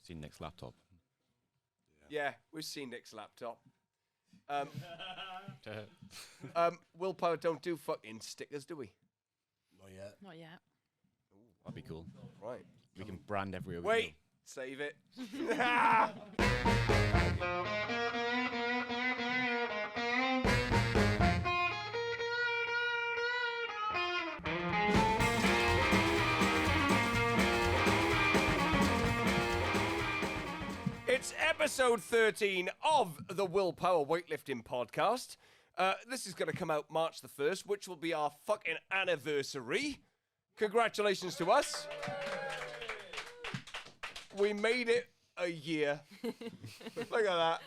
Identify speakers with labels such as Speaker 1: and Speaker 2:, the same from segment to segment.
Speaker 1: Seen Nick's laptop.
Speaker 2: Yeah, we've seen Nick's laptop. Willpower don't do fucking stickers, do we?
Speaker 3: Not yet.
Speaker 1: That'd be cool.
Speaker 2: Right.
Speaker 1: We can brand everywhere we
Speaker 2: Wait, save it. It's episode 13 of the Willpower Weightlifting Podcast. This is going to come out March the 1st, which will be our fucking anniversary. Congratulations to us. We made it a year. Look at that.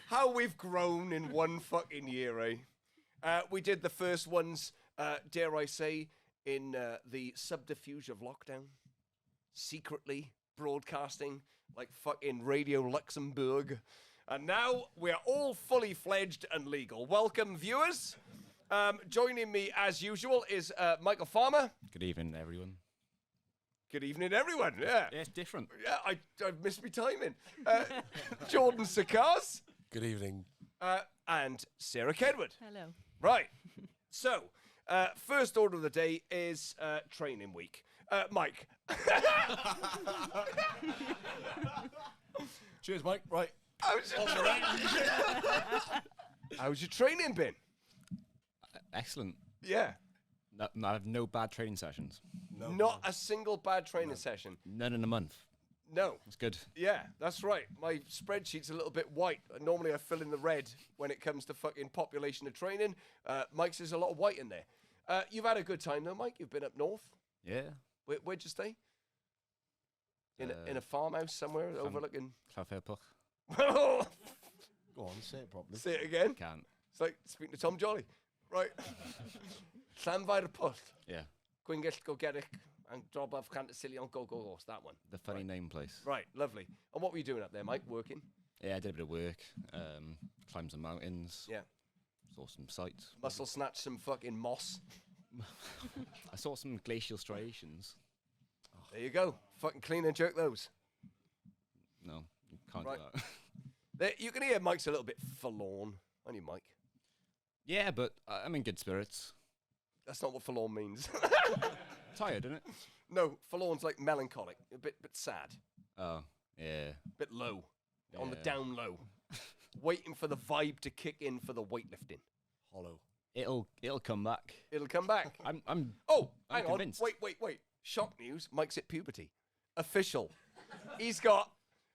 Speaker 2: How we've grown in one fucking year, eh? We did the first ones, dare I say, in the subterfuge of lockdown. Secretly broadcasting like fucking Radio Luxembourg. And now we're all fully fledged and legal. Welcome, viewers. Joining me, as usual, is Michael Farmer.
Speaker 1: Good evening, everyone.
Speaker 2: Good evening, everyone. Yeah.
Speaker 1: Yeah, it's different.
Speaker 2: Yeah, I missed my timing. Jordan SAKKAS.
Speaker 4: Good evening.
Speaker 2: And Sarah KEDWARD.
Speaker 3: Hello.
Speaker 2: Right. So, first order of the day is training week. Mike.
Speaker 4: Cheers, Mike. Right.
Speaker 2: How's your training been?
Speaker 1: Excellent.
Speaker 2: Yeah.
Speaker 1: No, I have no bad training sessions.
Speaker 2: Not a single bad training session.
Speaker 1: None in a month.
Speaker 2: No.
Speaker 1: That's good.
Speaker 2: Yeah, that's right. My spreadsheet's a little bit white. Normally I fill in the red when it comes to fucking population of training. Mike's there's a lot of white in there. You've had a good time though, Mike. You've been up north.
Speaker 1: Yeah.
Speaker 2: Where'd you stay? In a farmhouse somewhere overlooking.
Speaker 1: Cloudfairpuch.
Speaker 2: Go
Speaker 4: Go on, say it properly.
Speaker 2: Say it again.
Speaker 1: Can't.
Speaker 2: It's like speaking to Tom Jolly. Right. Llanfairpwll.
Speaker 1: Yeah.
Speaker 2: Gwyngyll Gogerig and Drobaf Cantasillion Go. It's that one.
Speaker 1: The funny name place.
Speaker 2: Right, lovely. And what were you doing up there, Mike? Working?
Speaker 1: Yeah, I did a bit of work. Climbed some mountains.
Speaker 2: Yeah.
Speaker 1: Saw some sights.
Speaker 2: Muscle snatch some fucking moss.
Speaker 1: I saw some glacial striations.
Speaker 2: There you go. Fucking clean and jerk those.
Speaker 1: No, you can't
Speaker 2: Right.
Speaker 1: do that.
Speaker 2: You can hear Mike's a little bit forlorn. Aren't you, Mike?
Speaker 1: Yeah, but I'm in good spirits.
Speaker 2: That's not what forlorn means.
Speaker 1: Tired, isn't it?
Speaker 2: No, forlorn's like melancholic. A bit sad.
Speaker 1: Oh, yeah.
Speaker 2: Bit low. On the
Speaker 1: Yeah.
Speaker 2: down low. Waiting for the vibe to kick in for the weightlifting.
Speaker 4: Hollow.
Speaker 1: It'll come back.
Speaker 2: It'll come back.
Speaker 1: I'm
Speaker 2: Oh,
Speaker 1: I'm
Speaker 2: hang
Speaker 1: convinced.
Speaker 2: on. Wait. Shock news. Mike's at puberty. Official. He's got,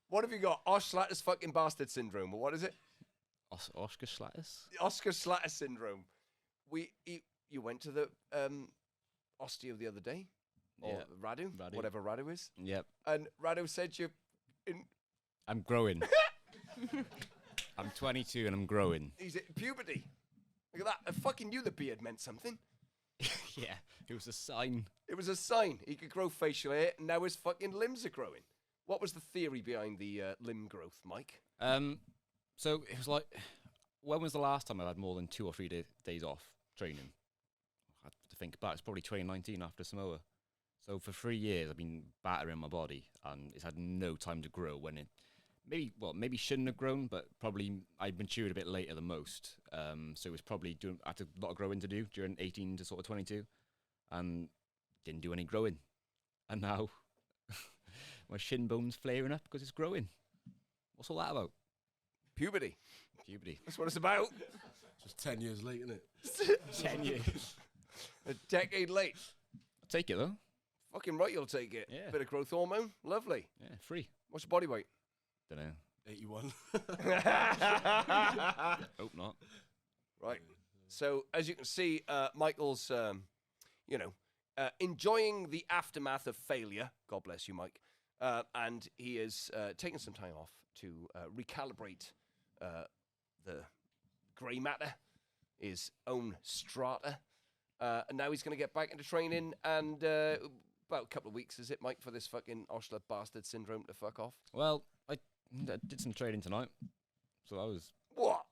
Speaker 2: what have you got? Oshlatters fucking bastard syndrome, or what is it?
Speaker 1: Oscar Slatters.
Speaker 2: Oscar Slatter syndrome. You went to the osteo the other day? Or
Speaker 1: Yeah.
Speaker 2: Radu?
Speaker 1: Radu.
Speaker 2: Whatever Radu is.
Speaker 1: Yep.
Speaker 2: And Radu said you're in,
Speaker 1: I'm growing. I'm 22 and I'm growing.
Speaker 2: he's at puberty. Look at that. I fucking knew the beard meant something.
Speaker 1: Yeah, it was a sign.
Speaker 2: It was a sign. He could grow facial hair, and now his fucking limbs are growing. What was the theory behind the limb growth, Mike?
Speaker 1: So it was like, when was the last time I had more than 2 or 3 days off training? I had to think back. It's probably 2019 after Samoa. So for 3 years, I've been battering my body, and it's had no time to grow. When it maybe shouldn't have grown, but probably I'd matured a bit later than most. So it was probably had a lot of growing to do during 18 to sort of 22, and didn't do any growing. And now my shin bone's flaring up because it's growing. What's all that about?
Speaker 2: Puberty.
Speaker 1: Puberty.
Speaker 2: That's what it's about.
Speaker 4: Just 10 years late, isn't it?
Speaker 1: 10 years.
Speaker 2: A decade late.
Speaker 1: I'll take it though.
Speaker 2: Fucking right, you'll take it.
Speaker 1: Yeah.
Speaker 2: Bit of growth hormone. Lovely.
Speaker 1: Yeah, free.
Speaker 2: What's your body weight?
Speaker 1: Don't know.
Speaker 4: 81.
Speaker 1: Hope not.
Speaker 2: Right. So, as you can see, Michael's, enjoying the aftermath of failure. God bless you, Mike. And he is taking some time off to recalibrate the grey matter, his own strata. And now he's going to get back into training, and about a couple of weeks, is it, Mike, for this fucking Osler bastard syndrome to fuck off?
Speaker 1: Well, I did some training tonight, so I was...
Speaker 2: What?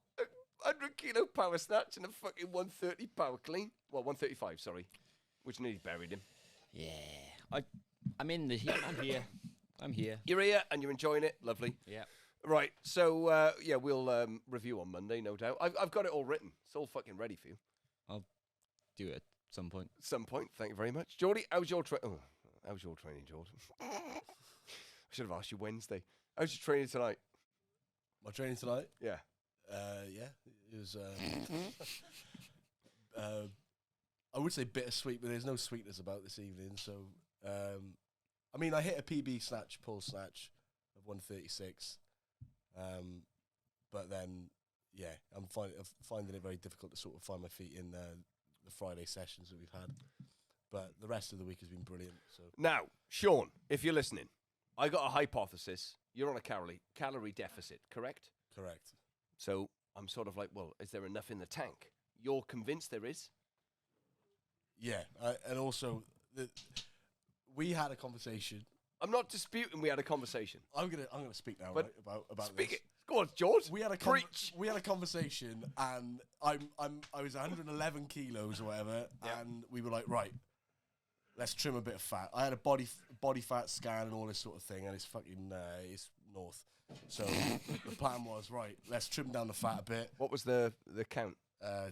Speaker 2: 100 kilo power snatch and a fucking 130 power clean? Well, 135, sorry. Which nearly buried him.
Speaker 1: Yeah. I'm in the... I'm here. I'm here.
Speaker 2: You're here and you're enjoying it. Lovely.
Speaker 1: Yeah.
Speaker 2: Right. So, we'll review on Monday, no doubt. I've got it all written. It's all fucking ready for you.
Speaker 1: I'll do it at some point.
Speaker 2: Some point. Thank you very much. Geordie, how's your training, Jordan? I should have asked you Wednesday. How's your training tonight?
Speaker 4: My training tonight?
Speaker 2: Yeah.
Speaker 4: Yeah, it was. I would say bittersweet, but there's no sweetness about this evening. So, I mean, I hit a PB snatch, pull snatch of 136, but then, yeah, I'm finding it very difficult to sort of find my feet in the Friday sessions that we've had. But the rest of the week has been brilliant. So
Speaker 2: now, Sean, if you're listening, I got a hypothesis. You're on a calorie deficit, correct?
Speaker 4: Correct.
Speaker 2: So I'm sort of like, well, is there enough in the tank? You're convinced there is?
Speaker 4: Yeah, and also we had a conversation.
Speaker 2: I'm not disputing we had a conversation.
Speaker 4: I'm gonna speak now,
Speaker 2: But
Speaker 4: right, about
Speaker 2: Speak
Speaker 4: this.
Speaker 2: it. Go on, George.
Speaker 4: We had a conversation, and I was 111 kilos or whatever, and we were like, right, let's trim a bit of fat. I had a body fat scan and all this sort of thing, and it's fucking it's north. So the plan was, right, let's trim down the fat a bit.
Speaker 2: What was the count?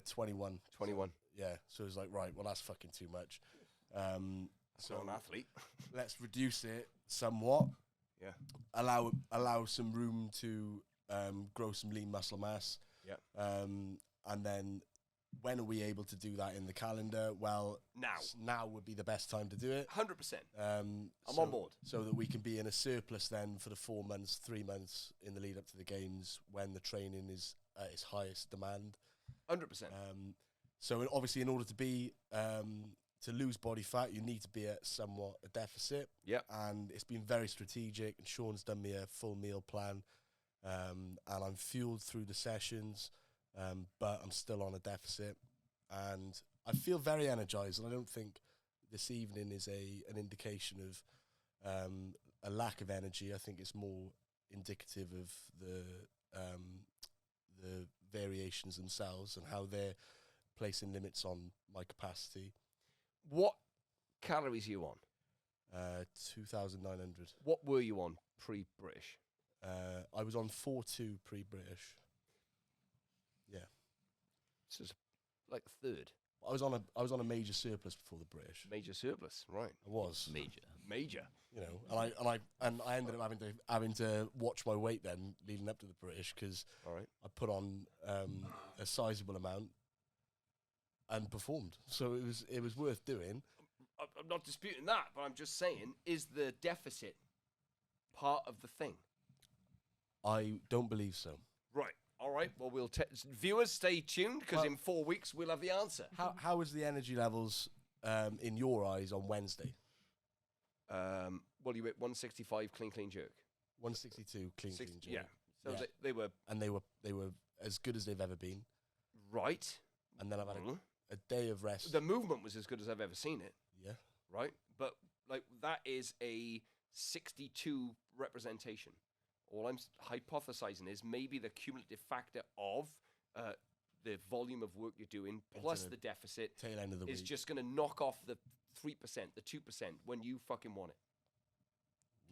Speaker 4: 21.
Speaker 2: 21.
Speaker 4: Yeah. So it was like, right, well, that's fucking too much.
Speaker 2: So an athlete.
Speaker 4: Let's reduce it somewhat.
Speaker 2: Yeah.
Speaker 4: Allow some room to grow some lean muscle mass.
Speaker 2: Yeah.
Speaker 4: And then when are we able to do that in the calendar? Well, now would be the best time to do it.
Speaker 2: 100%. I'm
Speaker 4: so,
Speaker 2: on board.
Speaker 4: So that we can be in a surplus then for the 3 months in the lead up to the games when the training is at its highest demand.
Speaker 2: 100%.
Speaker 4: So obviously in order to be to lose body fat, you need to be at somewhat a deficit.
Speaker 2: Yeah.
Speaker 4: And it's been very strategic, and Sean's done me a full meal plan, and I'm fueled through the sessions, but I'm still on a deficit, and I feel very energized, and I don't think this evening is an indication of a lack of energy. I think it's more indicative of the variations themselves and how they're placing limits on my capacity.
Speaker 2: What calories are you on?
Speaker 4: 2,900.
Speaker 2: What were you on pre-British?
Speaker 4: I was on 4.2 pre-British. Yeah.
Speaker 2: This is like a third.
Speaker 4: I was on a major surplus before the British.
Speaker 2: Major surplus, right?
Speaker 4: I was
Speaker 2: Major.
Speaker 4: You know, and I ended up having to watch my weight then leading up to the British because I put on a sizable amount and performed. So it was worth doing.
Speaker 2: I'm not disputing that, but I'm just saying, is the deficit part of the thing?
Speaker 4: I don't believe so.
Speaker 2: Right. All right. Well, viewers, stay tuned because in 4 weeks we'll have the answer.
Speaker 4: How was the energy levels in your eyes on Wednesday?
Speaker 2: Well, you hit 165 clean jerk.
Speaker 4: 162 clean jerk.
Speaker 2: Yeah. So they were,
Speaker 4: and they were as good as they've ever been.
Speaker 2: Right.
Speaker 4: And then I've had a day of rest.
Speaker 2: The movement was as good as I've ever seen it.
Speaker 4: Yeah.
Speaker 2: Right. But like that is a 62 representation. All I'm hypothesizing is maybe the cumulative factor of the volume of work you're doing plus the deficit
Speaker 4: tail end of the
Speaker 2: is
Speaker 4: week.
Speaker 2: just going to knock off the 3%, the 2% when you fucking want it.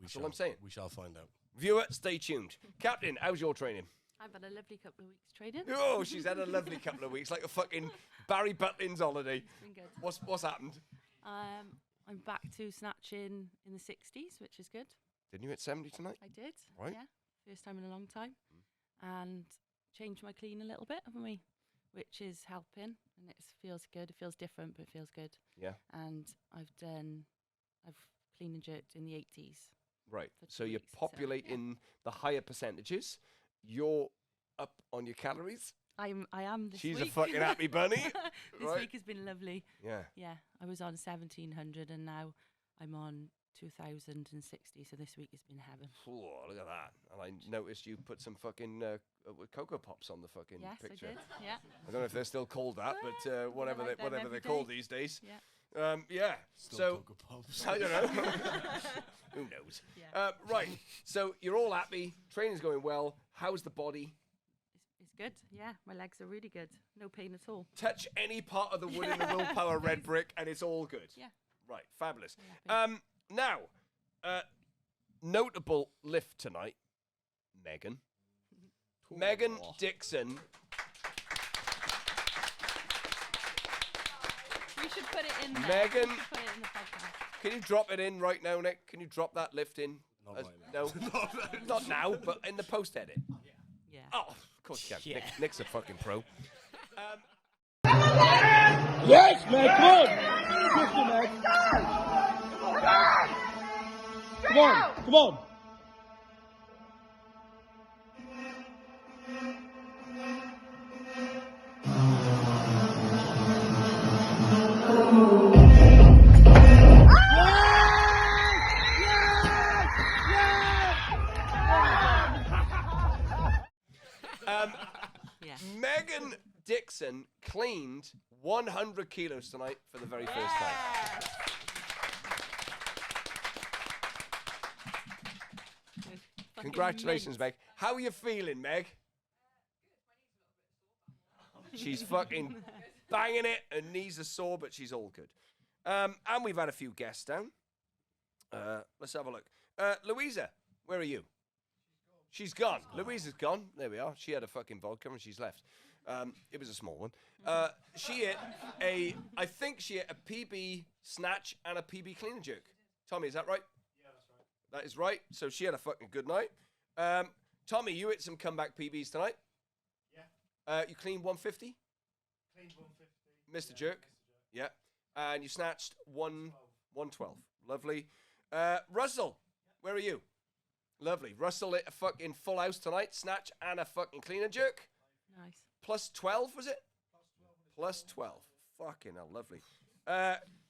Speaker 2: That's all I'm saying.
Speaker 4: We shall find out.
Speaker 2: Viewer, stay tuned. Captain, how's your training?
Speaker 3: I've had a lovely couple of weeks training.
Speaker 2: Oh, she's had a lovely couple of weeks, like a fucking Barry Butlin's holiday.
Speaker 3: It's been good.
Speaker 2: What's happened?
Speaker 3: I'm back to snatching in the 60s, which is good.
Speaker 2: Didn't you hit 70 tonight?
Speaker 3: I did.
Speaker 2: Right.
Speaker 3: Yeah. First time in a long time. And changed my clean a little bit, haven't we? Which is helping. And it feels good. It feels different, but it feels good.
Speaker 2: Yeah.
Speaker 3: And I've clean and jerked in the 80s.
Speaker 2: Right. So
Speaker 3: 2
Speaker 2: you're
Speaker 3: weeks,
Speaker 2: populating the higher percentages. You're up on your calories.
Speaker 3: I am this
Speaker 2: She's
Speaker 3: week.
Speaker 2: a fucking happy bunny.
Speaker 3: This
Speaker 2: right?
Speaker 3: week has been lovely.
Speaker 2: Yeah.
Speaker 3: Yeah. I was on 1,700 and now I'm on 2,060. So this week has been heaven.
Speaker 2: Oh, look at that. And I noticed you put some fucking Cocoa Pops on the fucking picture.
Speaker 3: Yes, I did. Yeah.
Speaker 2: I don't know if they're still called that, but whatever
Speaker 3: like them
Speaker 2: whatever
Speaker 3: every
Speaker 2: they're called
Speaker 3: day.
Speaker 2: these days.
Speaker 3: Yeah.
Speaker 2: Yeah.
Speaker 4: Still
Speaker 2: So
Speaker 4: Cocoa Pops.
Speaker 2: I don't know. Who knows?
Speaker 3: Yeah.
Speaker 2: Right. So you're all happy. Training's going well. How's the body?
Speaker 3: It's good. Yeah. My legs are really good. No pain at all.
Speaker 2: Touch any part of the wood in the Willpower red brick, and it's all good.
Speaker 3: Yeah.
Speaker 2: Right. Fabulous.
Speaker 3: Yeah,
Speaker 2: Now, notable lift tonight, Megan. Megan Dixon.
Speaker 3: We should put it in there.
Speaker 2: Megan.
Speaker 3: We should put it in the podcast.
Speaker 2: Can you drop it in right now, Nick? Can you drop that lift in?
Speaker 4: Not right now.
Speaker 2: No, not now, but in the post edit.
Speaker 3: Yeah.
Speaker 2: Oh, of course you can. Nick's a fucking pro.
Speaker 5: Yes, man, come on. Push it, man. Come on, come on.
Speaker 3: Yeah.
Speaker 2: Megan Dixon cleaned 100 kilos tonight for the very first time. Congratulations, Meg. How are you feeling, Meg? She's fucking banging it. Her knees are sore, but she's all good. And we've had a few guests down. Let's have a look. Louisa, where are you? She's gone. Louisa's gone. There we are. She had a fucking vodka and she's left. It was a small one. I think she hit a PB snatch and a PB clean and jerk. Tommy, is that right? Yeah, that's right. That is right. So she had a fucking good night. Tommy, you hit some comeback PBs tonight. Yeah. You cleaned 150? Cleaned 150. Missed a jerk? Yeah. And you snatched 112. Lovely. Russell, where are you? Lovely. Russell hit a fucking full house tonight. Snatch and a fucking clean and jerk.
Speaker 3: Nice.
Speaker 2: Plus 12, was it? Plus 12. Fucking hell, lovely.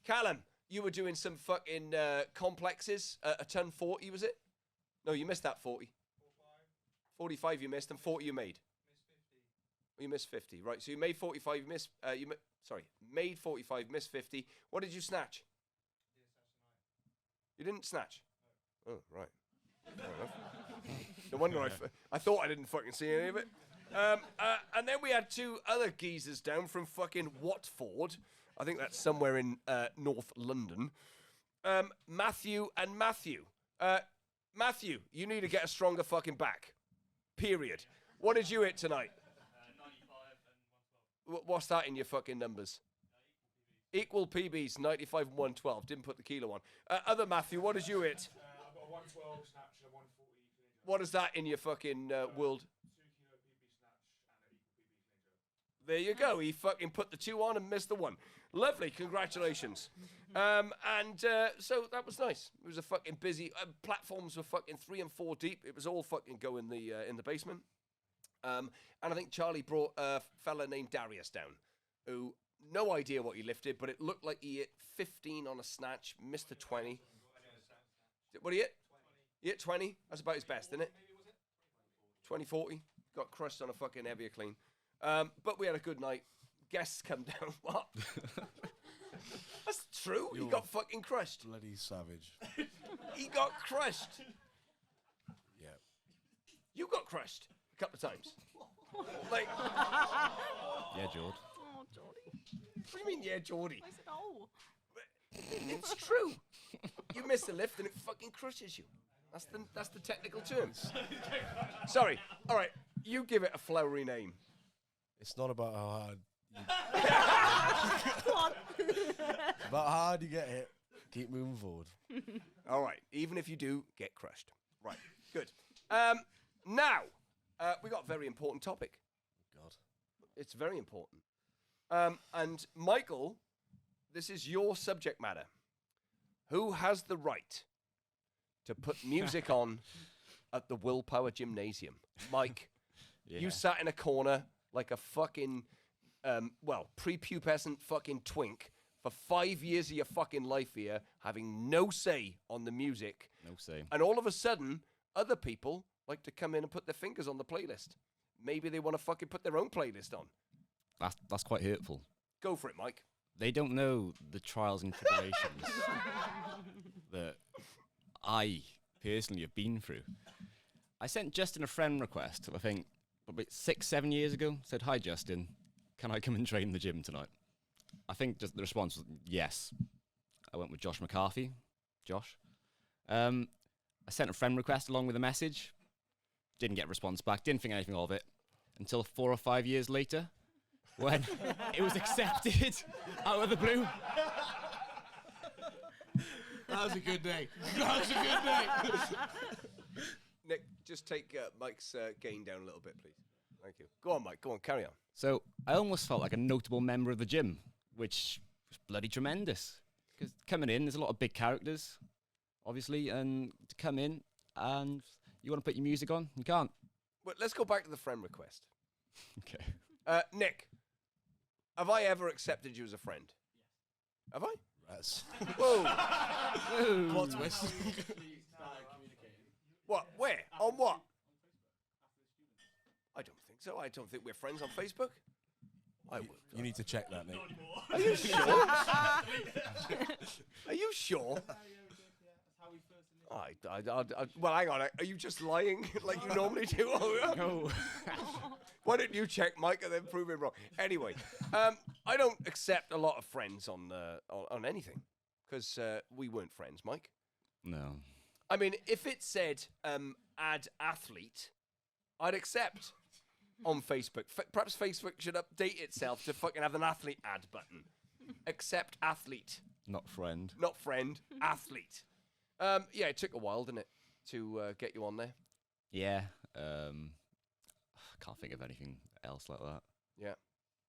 Speaker 2: Callum, you were doing some fucking complexes. A ton 40, was it? No, you missed that 40. 45 you missed, and 40 you made. You missed 50, right? So you made 45, you missed. Made 45, missed 50. What did you snatch? You didn't snatch. Oh, right. Fair enough. No wonder I thought I didn't fucking see any of it. And then we had two other geezers down from fucking Watford. I think that's somewhere in North London. Matthew and Matthew. Matthew, you need to get a stronger fucking back. Period. What did you hit tonight?
Speaker 6: 95 and 112.
Speaker 2: What's that in your fucking numbers? Equal PBs, 95 and 112. Didn't put the kilo on. Other Matthew, what did you hit?
Speaker 6: I've got a 112 snatch and a 140 clean.
Speaker 2: What is that in your fucking world?
Speaker 6: 2 kilo PB snatch and an equal PB clean.
Speaker 2: There you go. He fucking put the 2 on and missed the 1. Lovely. Congratulations. So that was nice. It was a fucking busy. Platforms were fucking 3 and 4 deep. It was all fucking go in the basement. And I think Charlie brought a fella named Darius down, who no idea what he lifted, but it looked like he hit 15 on a snatch, missed a 20. What did he hit? 20. He hit 20. That's about his best, isn't it? 20-40. Got crushed on a fucking heavier clean. But we had a good night. Guests come down. What? That's true. He got fucking crushed.
Speaker 4: Bloody savage.
Speaker 2: He got crushed.
Speaker 4: Yeah.
Speaker 2: You got crushed a couple of times. Like,
Speaker 1: Yeah, George.
Speaker 3: Oh, Jordy.
Speaker 2: what do you mean, yeah, Geordie?
Speaker 3: I said, oh.
Speaker 2: It's true. You miss a lift and it fucking crushes you. That's the technical terms. Sorry. All right. You give it a flowery name.
Speaker 4: It's not about how hard.
Speaker 3: What?
Speaker 4: It's about how hard you get hit. Keep moving forward.
Speaker 2: All right. Even if you do, get crushed. Right. Good. Now, we got a very important topic.
Speaker 4: God.
Speaker 2: It's very important. And Michael, this is your subject matter. Who has the right to put music on at the Willpower Gymnasium? Mike, you sat in a corner like a fucking, prepubescent fucking twink for 5 years of your fucking life here, having no say on the music.
Speaker 1: No say.
Speaker 2: And all of a sudden, other people like to come in and put their fingers on the playlist. Maybe they want to fucking put their own playlist on.
Speaker 1: That's quite hurtful.
Speaker 2: Go for it, Mike.
Speaker 1: They don't know the trials and tribulations that I personally have been through. I sent Justin a friend request, I think, probably 6-7 years ago. Said, "Hi, Justin, can I come and train in the gym tonight?" I think just the response was yes. I went with Josh McCarthy. Josh. I sent a friend request along with a message. Didn't get a response back. Didn't think anything of it until 4 or 5 years later, when it was accepted out of the blue.
Speaker 4: That was a good day. That was a good day.
Speaker 2: Nick, just take Mike's gain down a little bit, please. Thank you. Go on, Mike. Go on, carry on.
Speaker 1: So I almost felt like a notable member of the gym, which was bloody tremendous. Because coming in, there's a lot of big characters, obviously, and to come in and you want to put your music on, you can't.
Speaker 2: But let's go back to the friend request.
Speaker 1: Okay.
Speaker 2: Nick, have I ever accepted you as a friend? Yes. Have I?
Speaker 4: Yes.
Speaker 2: Whoa.
Speaker 4: Plot twist.
Speaker 2: What? Where? On what? I don't think so. I don't think we're friends on Facebook. I would.
Speaker 4: You need to check that, Nick.
Speaker 2: Are you sure? Are you sure? Well, hang on. Are you just lying like you normally do?
Speaker 1: No.
Speaker 2: Why don't you check Mike and then prove him wrong? Anyway, I don't accept a lot of friends on anything because we weren't friends, Mike.
Speaker 1: No.
Speaker 2: I mean, if it said add athlete, I'd accept on Facebook. Perhaps Facebook should update itself to fucking have an athlete add button. Accept athlete.
Speaker 1: Not friend.
Speaker 2: Not friend, athlete. Yeah, it took a while, didn't it, to get you on there?
Speaker 1: Yeah. I can't think of anything else like that.
Speaker 2: Yeah.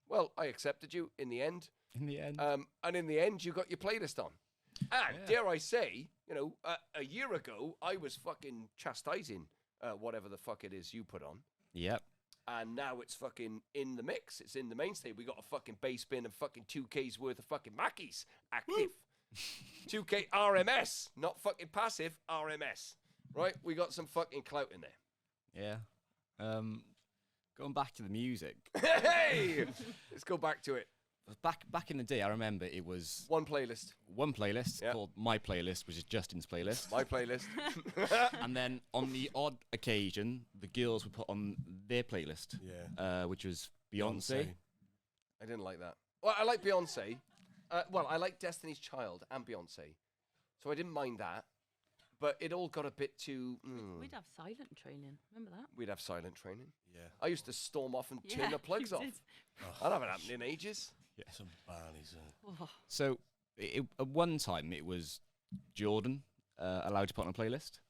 Speaker 2: Well, I accepted you in the end.
Speaker 1: In the end.
Speaker 2: And in the end, you got your playlist on. And dare I say, you know, a year ago, I was fucking chastising whatever the fuck it is you put on.
Speaker 1: Yep.
Speaker 2: And now it's fucking in the mix. It's in the mainstay. We got a fucking bass bin and fucking 2K's worth of fucking Mackeys active. 2K RMS, not fucking passive, RMS. Right? We got some fucking clout in there.
Speaker 1: Yeah. Going back to the music.
Speaker 2: Hey! Let's go back to it.
Speaker 1: Back in the day, I remember it was
Speaker 2: One playlist.
Speaker 1: one playlist
Speaker 2: Yep.
Speaker 1: called My Playlist, which is Justin's playlist.
Speaker 2: My playlist.
Speaker 1: And then on the odd occasion, the girls would put on their playlist,
Speaker 4: Yeah.
Speaker 1: which was Beyonce.
Speaker 2: I didn't like that. Well, I like Beyonce. I like Destiny's Child and Beyonce. So I didn't mind that. But it all got a bit too...
Speaker 3: We'd have silent training. Remember that?
Speaker 2: We'd have silent training.
Speaker 4: Yeah.
Speaker 2: I used to storm off and turn the plugs
Speaker 3: you
Speaker 2: off.
Speaker 3: did.
Speaker 2: That haven't happened in ages.
Speaker 4: Some barneys.
Speaker 3: Oh.
Speaker 1: So at one time, it was Jordan allowed to put on a playlist.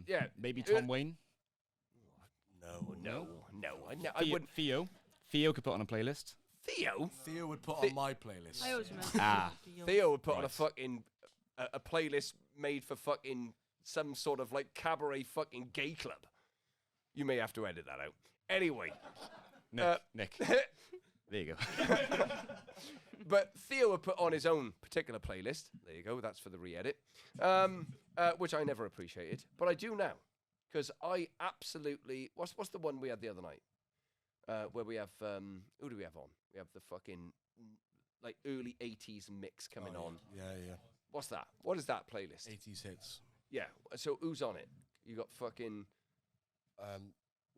Speaker 2: Yeah.
Speaker 1: Maybe Tom Wayne.
Speaker 2: No. I
Speaker 1: Theo,
Speaker 2: wouldn't.
Speaker 1: Theo could put on a playlist.
Speaker 2: Theo?
Speaker 4: Theo would put on my playlist.
Speaker 3: I always remember.
Speaker 2: Theo would put on a fucking... a playlist made for fucking some sort of like cabaret fucking gay club. You may have to edit that out. Anyway.
Speaker 1: Nick. There you go.
Speaker 2: But Theo would put on his own particular playlist. There you go. That's for the re-edit. Which I never appreciated. But I do now. Because I absolutely... What's the one we had the other night? Where we have... who do we have on? We have the fucking... like early 80s mix coming on.
Speaker 4: Yeah.
Speaker 2: What's that? What is that playlist?
Speaker 4: 80s hits.
Speaker 2: Yeah. So who's on it? You got fucking...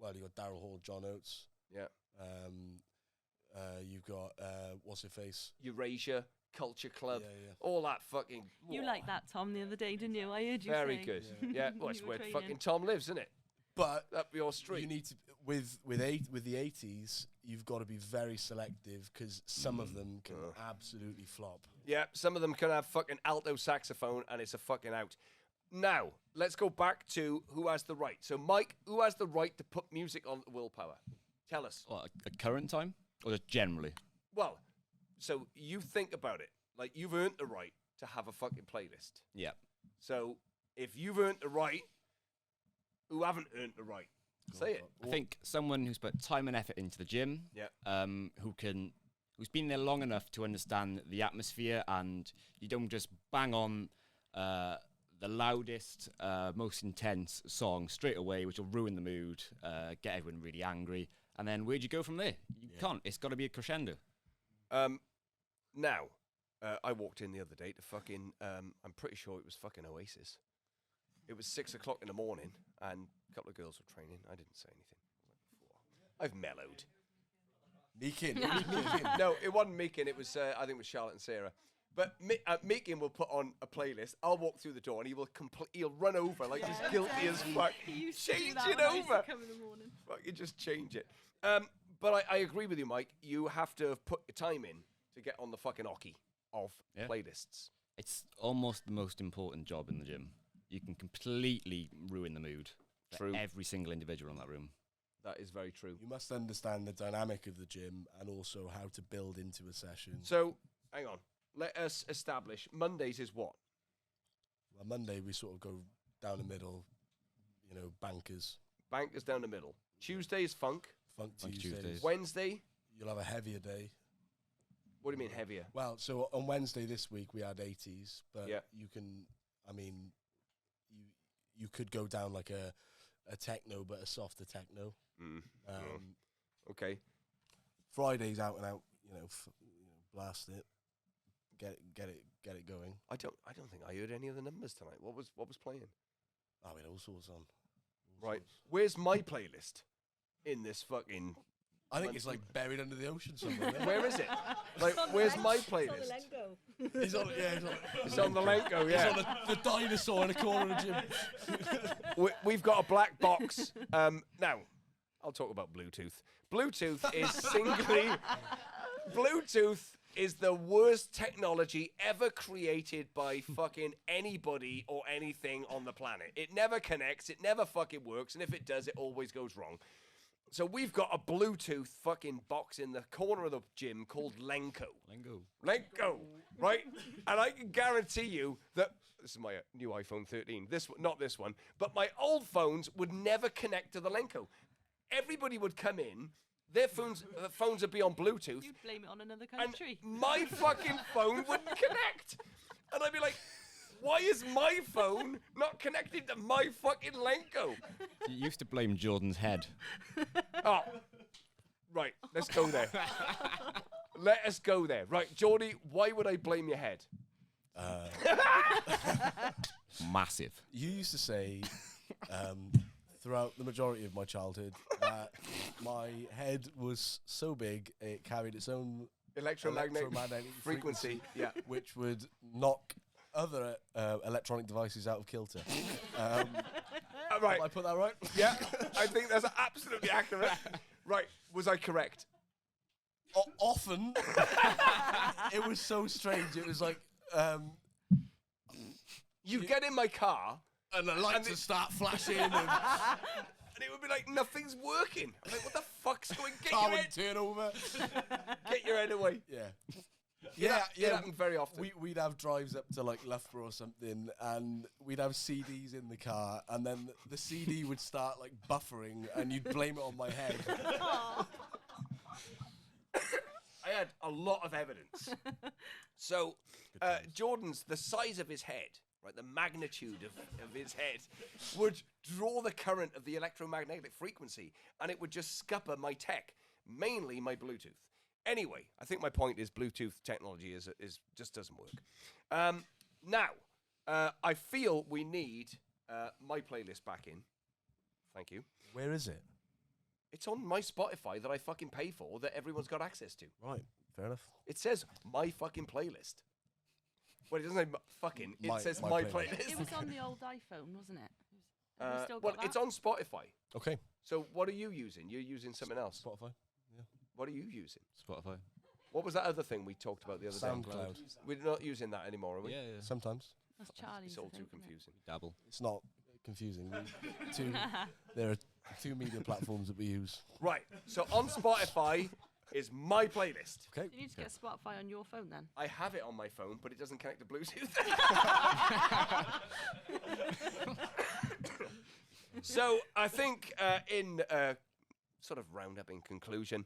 Speaker 4: Well, you got Daryl Hall, John Oates.
Speaker 2: Yeah.
Speaker 4: You've got what's her face?
Speaker 2: Eurasia, Culture Club,
Speaker 4: Yeah.
Speaker 2: all that fucking...
Speaker 3: You liked that, Tom, the other day, didn't you? I heard you
Speaker 2: Very
Speaker 3: say.
Speaker 2: good. Yeah, well, it's
Speaker 3: You were
Speaker 2: where
Speaker 3: training.
Speaker 2: fucking Tom lives, isn't it?
Speaker 4: But
Speaker 2: Up your street.
Speaker 4: you need to with the 80s. You've got to be very selective because some of them can absolutely flop.
Speaker 2: Yeah, some of them can have fucking alto saxophone and it's a fucking out. Now, let's go back to who has the right. So, Mike, who has the right to put music on Willpower? Tell us.
Speaker 1: What, at current time? Or just generally?
Speaker 2: Well, so you think about it. Like, you've earned the right to have a fucking playlist.
Speaker 1: Yeah.
Speaker 2: So, if you've earned the right, who haven't earned the right? Say it.
Speaker 1: I think someone who's put time and effort into the gym,
Speaker 2: Yeah.
Speaker 1: who's been there long enough to understand the atmosphere, and you don't just bang on the loudest, most intense song straight away, which will ruin the mood, get everyone really angry, and then where'd you go from there? You can't. It's got to be a crescendo.
Speaker 2: Now, I walked in the other day to fucking, I'm pretty sure it was fucking Oasis. It was 6 o'clock in the morning, and a couple of girls were training. I didn't say anything. I've mellowed.
Speaker 4: Meekin.
Speaker 2: No, it wasn't Meekin. It was, I think it was Charlotte and Sarah. But Mikey will put on a playlist. I'll walk through the door and he'll run over like he's guilty as fuck. Change it over.
Speaker 3: Come in the morning.
Speaker 2: Fucking just change it. But I agree with you, Mike. You have to have put your time in to get on the fucking hockey of playlists.
Speaker 1: It's almost the most important job in the gym. You can completely ruin the mood for every single individual in that room.
Speaker 2: That is very true.
Speaker 4: You must understand the dynamic of the gym and also how to build into a session.
Speaker 2: So, hang on. Let us establish Mondays is what?
Speaker 4: Well, Monday we sort of go down the middle, bankers.
Speaker 2: Bankers down the middle. Tuesday is funk.
Speaker 4: Funk Tuesdays.
Speaker 2: Wednesday?
Speaker 4: You'll have a heavier day.
Speaker 2: What do you mean heavier?
Speaker 4: Well, so on Wednesday this week we had 80s, but
Speaker 2: Yeah.
Speaker 4: you can, you could go down like a techno, but a softer techno.
Speaker 2: Okay.
Speaker 4: Friday's out and out, blast it, get it going.
Speaker 2: I don't think I heard any of the numbers tonight. What was playing?
Speaker 4: Oh, we had all sorts on.
Speaker 2: Right. Where's my playlist in this fucking?
Speaker 4: I think it's like buried under the ocean somewhere.
Speaker 2: Where is it? Like, where's my playlist?
Speaker 4: He's on,
Speaker 2: It's on the Lenko, yeah.
Speaker 4: He's on the dinosaur in the corner of the gym.
Speaker 2: We've got a black box. Now, I'll talk about Bluetooth. Bluetooth is the worst technology ever created by fucking anybody or anything on the planet. It never connects, it never fucking works, and if it does, it always goes wrong. So we've got a Bluetooth fucking box in the corner of the gym called Lenko, right? And I can guarantee you that this is my new iPhone 13. Not this one, but my old phones would never connect to the Lenko. Everybody would come in. Their phones would be on Bluetooth.
Speaker 3: You'd blame it on another country.
Speaker 2: And my fucking phone wouldn't connect. And I'd be like, why is my phone not connected to my fucking Lenko?
Speaker 1: You used to blame Jordan's head.
Speaker 2: Oh, right. Let's go there. Let us go there. Right, Geordie, why would I blame your head?
Speaker 1: Massive.
Speaker 4: You used to say throughout the majority of my childhood that my head was so big it carried its own
Speaker 2: Electromagnetic frequency. Yeah.
Speaker 4: Which would knock other electronic devices out of kilter.
Speaker 2: Right.
Speaker 4: Did I put that right?
Speaker 2: Yeah, I think that's absolutely accurate. Right, was I correct?
Speaker 4: Often. It was so strange. It was like...
Speaker 2: you get in my car...
Speaker 4: And the lights would start flashing and
Speaker 2: it would be like, nothing's working. I'm like, what the fuck's going on?
Speaker 4: car would turn over.
Speaker 2: Get your head away.
Speaker 4: Yeah.
Speaker 2: It happened very often.
Speaker 4: We'd have drives up to like Loughborough or something, and we'd have CDs in the car, and then the CD would start like buffering, and you'd blame it on my head.
Speaker 2: I had a lot of evidence. So, Jordan's, the size of his head, right, the magnitude of his head, would draw the current of the electromagnetic frequency, and it would just scupper my tech, mainly my Bluetooth. Anyway, I think my point is Bluetooth technology is just doesn't work. Now, I feel we need my playlist back in. Thank you.
Speaker 4: Where is it?
Speaker 2: It's on my Spotify that I fucking pay for, that everyone's got access to.
Speaker 4: Right, fair enough.
Speaker 2: It says my fucking playlist. Well, it doesn't say fucking. It says my playlist.
Speaker 3: It was on the old iPhone, wasn't it? Have you still got
Speaker 2: Well,
Speaker 3: that?
Speaker 2: it's on Spotify.
Speaker 4: Okay.
Speaker 2: So what are you using? You're using something else.
Speaker 4: Spotify.
Speaker 2: What are you using?
Speaker 1: Spotify.
Speaker 2: What was that other thing we talked about the other day?
Speaker 4: SoundCloud.
Speaker 2: We're not using that anymore, are we?
Speaker 1: Yeah.
Speaker 4: Sometimes.
Speaker 3: That's Charlie's.
Speaker 2: It's all
Speaker 3: I
Speaker 2: too
Speaker 3: think, isn't it?
Speaker 2: confusing.
Speaker 1: Dabble.
Speaker 4: It's not confusing. There are two media platforms that we use.
Speaker 2: Right. So on Spotify is my playlist.
Speaker 4: Okay.
Speaker 3: You need to get Spotify on your phone then.
Speaker 2: I have it on my phone, but it doesn't connect to Bluetooth. So I think in sort of round up in conclusion,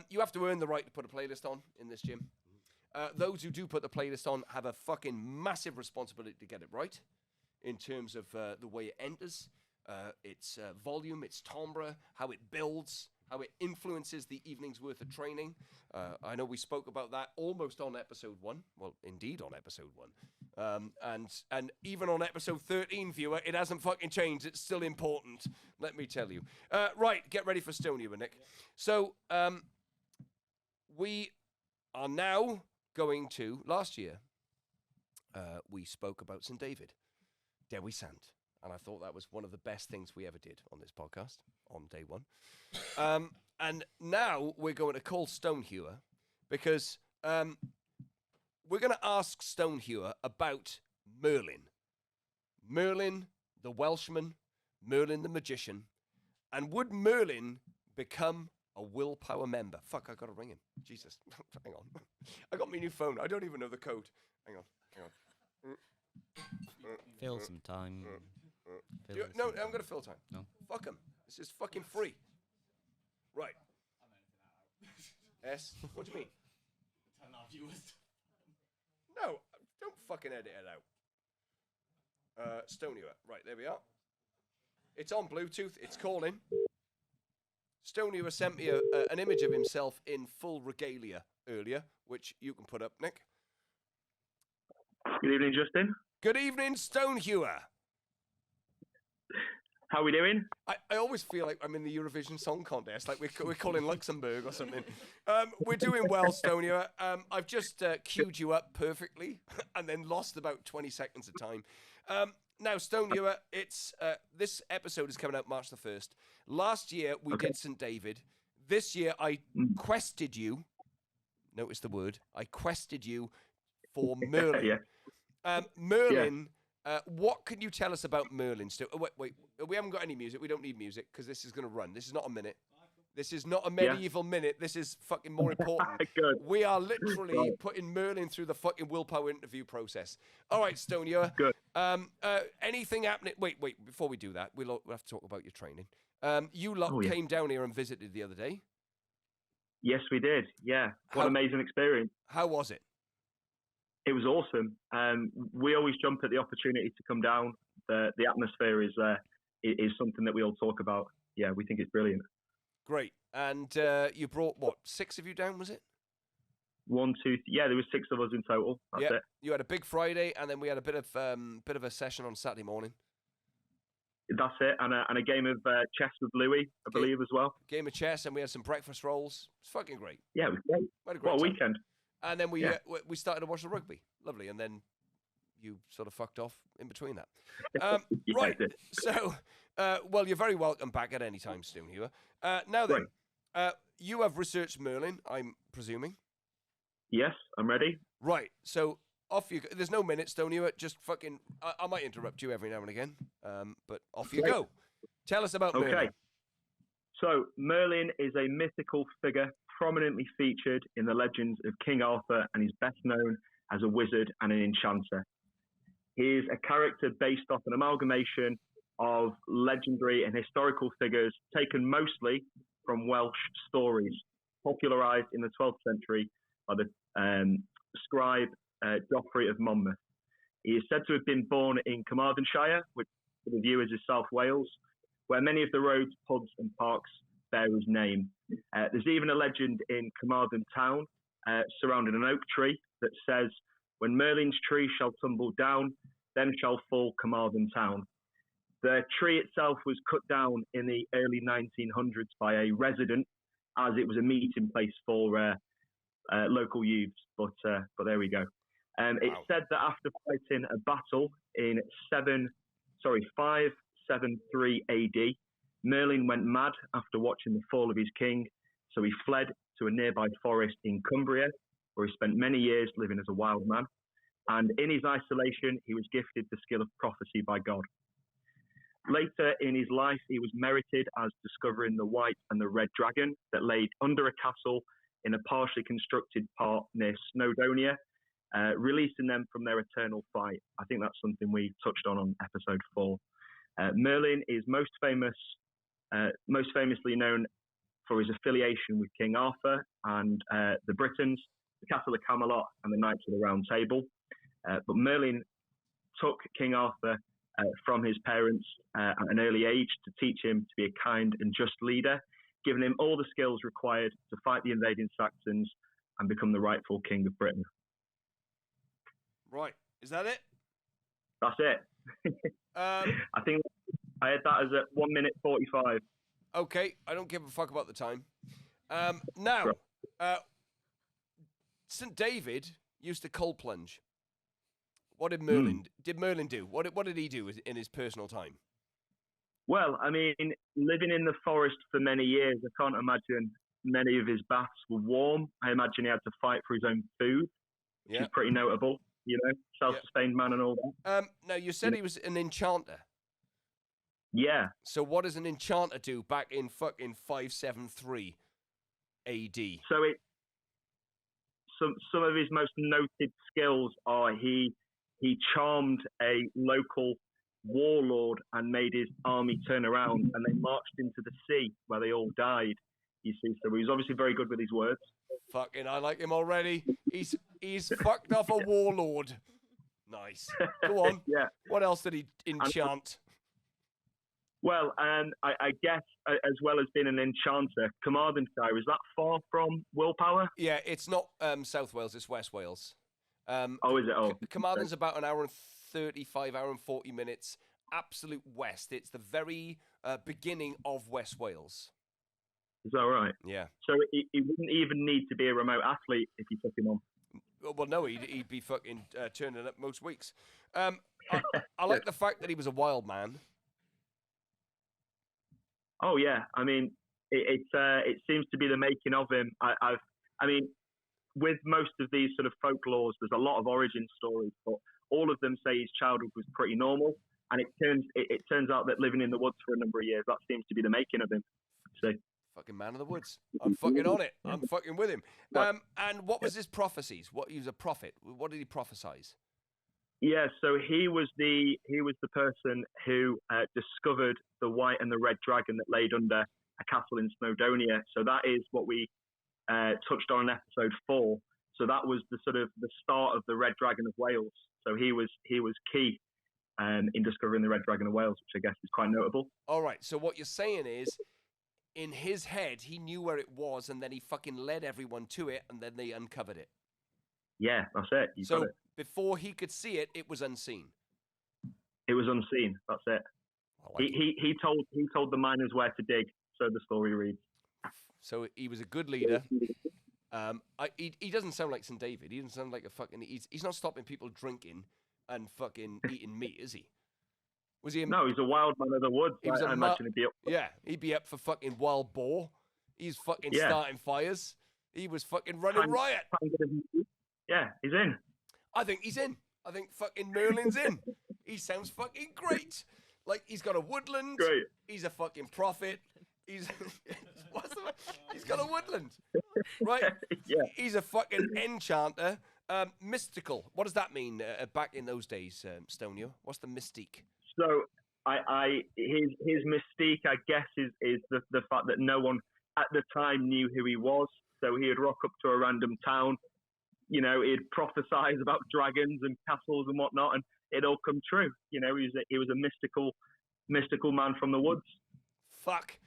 Speaker 2: you have to earn the right to put a playlist on in this gym. Those who do put the playlist on have a fucking massive responsibility to get it right in terms of the way it enters, its volume, its timbre, how it builds, how it influences the evening's worth of training. I know we spoke about that almost on episode 1. Well, indeed on episode 1. And even on episode 13, viewer, it hasn't fucking changed. It's still important, let me tell you. Right, get ready for STONEHEWER, Nick. So, we are now going to, last year, we spoke about St. David. There we stand. And I thought that was one of the best things we ever did on this podcast on day one. And now we're going to call Stonehewer because we're going to ask Stonehewer about Merlin. Merlin, the Welshman, Merlin, the magician. And would Merlin become a Willpower member? Fuck, I got to ring him. Jesus. Hang on. I got my new phone. I don't even know the code. Hang on.
Speaker 1: Fill some time.
Speaker 2: No, I'm going to fill time.
Speaker 1: No.
Speaker 2: Fuck him. This is fucking free. Right. S? What do you mean?
Speaker 6: Turn our viewers.
Speaker 2: No, don't fucking edit it out. Stonehewer. Right, there we are. It's on Bluetooth. It's calling. Stonehewer sent me an image of himself in full regalia earlier, which you can put up, Nick.
Speaker 7: Good evening, Justin.
Speaker 2: Good evening, Stonehewer.
Speaker 7: How are we doing?
Speaker 2: I always feel like I'm in the Eurovision Song Contest, like we're calling Luxembourg or something. We're doing well, Stonehewer. I've just queued you up perfectly and then lost about 20 seconds of time. Now, Stonehewer, it's this episode is coming out March the 1st. Last year, we did St. David. This year, I quested you. Notice the word. I quested you for Merlin.
Speaker 7: Yeah.
Speaker 2: Merlin, what can you tell us about Merlin? Wait, we haven't got any music. We don't need music because this is going to run. This is not a minute. This is not a medieval minute. This is fucking more important.
Speaker 7: Good.
Speaker 2: We are literally putting Merlin through the fucking Willpower interview process. All right, Stonehewer.
Speaker 7: Good.
Speaker 2: Anything happening? Wait. Before we do that, we'll have to talk about your training. You lot came down here and visited the other day.
Speaker 7: Yes, we did. Yeah. What an amazing experience.
Speaker 2: How was it?
Speaker 7: It was awesome. We always jump at the opportunity to come down. The atmosphere is something that we all talk about. Yeah, we think it's brilliant.
Speaker 2: Great. And you brought, what, 6 of you down, was it?
Speaker 7: 1, 2, yeah, there was 6 of us in total. That's it.
Speaker 2: You had a big Friday, and then we had a bit of a session on Saturday morning.
Speaker 7: That's it. And a game of chess with Louis, I believe, as well.
Speaker 2: Game of chess, and we had some breakfast rolls. It's fucking great.
Speaker 7: Yeah, it was great.
Speaker 2: We had a great
Speaker 7: What a
Speaker 2: time.
Speaker 7: weekend.
Speaker 2: And then we started to watch the rugby. Lovely. And then you sort of fucked off in between that. Right. So, well, you're very welcome back at any time, Stonehewer. Now then, you have researched Merlin, I'm presuming.
Speaker 7: Yes, I'm ready.
Speaker 2: Right. So off you go. There's no minute, Stonehewer. Just fucking. I might interrupt you every now and again, but off you go. Tell us about Merlin.
Speaker 7: So Merlin is a mythical figure prominently featured in the legends of King Arthur, and is best known as a wizard and an enchanter. He is a character based off an amalgamation of legendary and historical figures taken mostly from Welsh stories, popularised in the 12th century by the scribe Geoffrey of Monmouth. He is said to have been born in Carmarthenshire, which for the viewers is South Wales, where many of the roads, pubs and parks bear his name. There's even a legend in Carmarthen town surrounding an oak tree that says, "When Merlin's tree shall tumble down, then shall fall Carmarthen town." The tree itself was cut down in the early 1900s by a resident, as it was a meeting place for local youths. But there we go. It's said that after fighting a battle in 573 AD, Merlin went mad after watching the fall of his king, so he fled to a nearby forest in Cumbria, where he spent many years living as a wild man. And in his isolation, he was gifted the skill of prophecy by God. Later in his life, he was merited as discovering the white and the red dragon that laid under a castle in a partially constructed part near Snowdonia, releasing them from their eternal fight. I think that's something we touched on episode 4. Merlin is most famously known for his affiliation with King Arthur and the Britons, the Castle of Camelot, and the Knights of the Round Table. But Merlin took King Arthur from his parents at an early age to teach him to be a kind and just leader, giving him all the skills required to fight the invading Saxons and become the rightful king of Britain.
Speaker 2: Right. Is that it?
Speaker 7: That's it. I think I had that as at 1 minute 45.
Speaker 2: Okay. I don't give a fuck about the time. Now, St. David used to cold plunge. What did Merlin do? What did he do in his personal time?
Speaker 7: Well, I mean, living in the forest for many years, I can't imagine many of his baths were warm. I imagine he had to fight for his own food, which is pretty notable, self-sustained man and all that.
Speaker 2: Now, you said he was an enchanter.
Speaker 7: Yeah.
Speaker 2: So what does an enchanter do back in fucking 573 AD?
Speaker 7: So some of his most noted skills are he charmed a local warlord and made his army turn around, and they marched into the sea where they all died. You see, so he was obviously very good with his words.
Speaker 2: Fucking, I like him already. He's fucked off a warlord. Nice. Go on.
Speaker 7: Yeah.
Speaker 2: What else did he enchant?
Speaker 7: Well, I guess as well as being an enchanter, Carmarthenshire, is that far from Willpower?
Speaker 2: Yeah, it's not South Wales, it's West Wales.
Speaker 7: Is it? Oh,
Speaker 2: Carmarthen's about an hour and 35, hour and 40 minutes. Absolute west. It's the very beginning of West Wales.
Speaker 7: Is that right?
Speaker 2: Yeah.
Speaker 7: So he wouldn't even need to be a remote athlete if you took him on.
Speaker 2: Well, no, he'd be fucking turning up most weeks. I like the fact that he was a wild man.
Speaker 7: Oh yeah, I mean, it seems to be the making of him. I mean, with most of these sort of folklores, there's a lot of origin stories, but all of them say his childhood was pretty normal, and it turns out that living in the woods for a number of years, that seems to be the making of him. So,
Speaker 2: fucking man of the woods. I'm fucking on it. I'm fucking with him. And what was his prophecies? He was a prophet. What did he prophesize?
Speaker 7: Yeah, so he was the person who discovered the white and the red dragon that laid under a castle in Snowdonia. So that is what we touched on in episode 4. So that was the sort of the start of the Red Dragon of Wales. So he was key in discovering the Red Dragon of Wales, which I guess is quite notable.
Speaker 2: All right. So what you're saying is, in his head, he knew where it was, and then he fucking led everyone to it, and then they uncovered it.
Speaker 7: Yeah, that's it. You got it.
Speaker 2: Before he could see it, it was unseen.
Speaker 7: It was unseen. That's it. He told the miners where to dig. So the story reads.
Speaker 2: So he was a good leader. He doesn't sound like St. David. He doesn't sound like a fucking. He's not stopping people drinking and fucking eating meat, is he? Was he?
Speaker 7: No, he's a wild man of the woods. I imagine he'd be up.
Speaker 2: Yeah, he'd be up for fucking wild boar. He's fucking starting fires. He was fucking running riot.
Speaker 7: Yeah, he's in.
Speaker 2: I think he's in. I think fucking Merlin's in. He sounds fucking great. Like, he's got a woodland.
Speaker 7: Great.
Speaker 2: He's a fucking prophet. He's got a woodland. Right?
Speaker 7: Yeah.
Speaker 2: He's a fucking enchanter. Mystical. What does that mean back in those days, Stonehewere? What's the mystique?
Speaker 7: So his mystique, I guess, is the fact that no one at the time knew who he was. So he'd rock up to a random town. You know, he'd prophesize about dragons and castles and whatnot, and it'd all come true. You know, he was a mystical man from the woods.
Speaker 2: Fuck.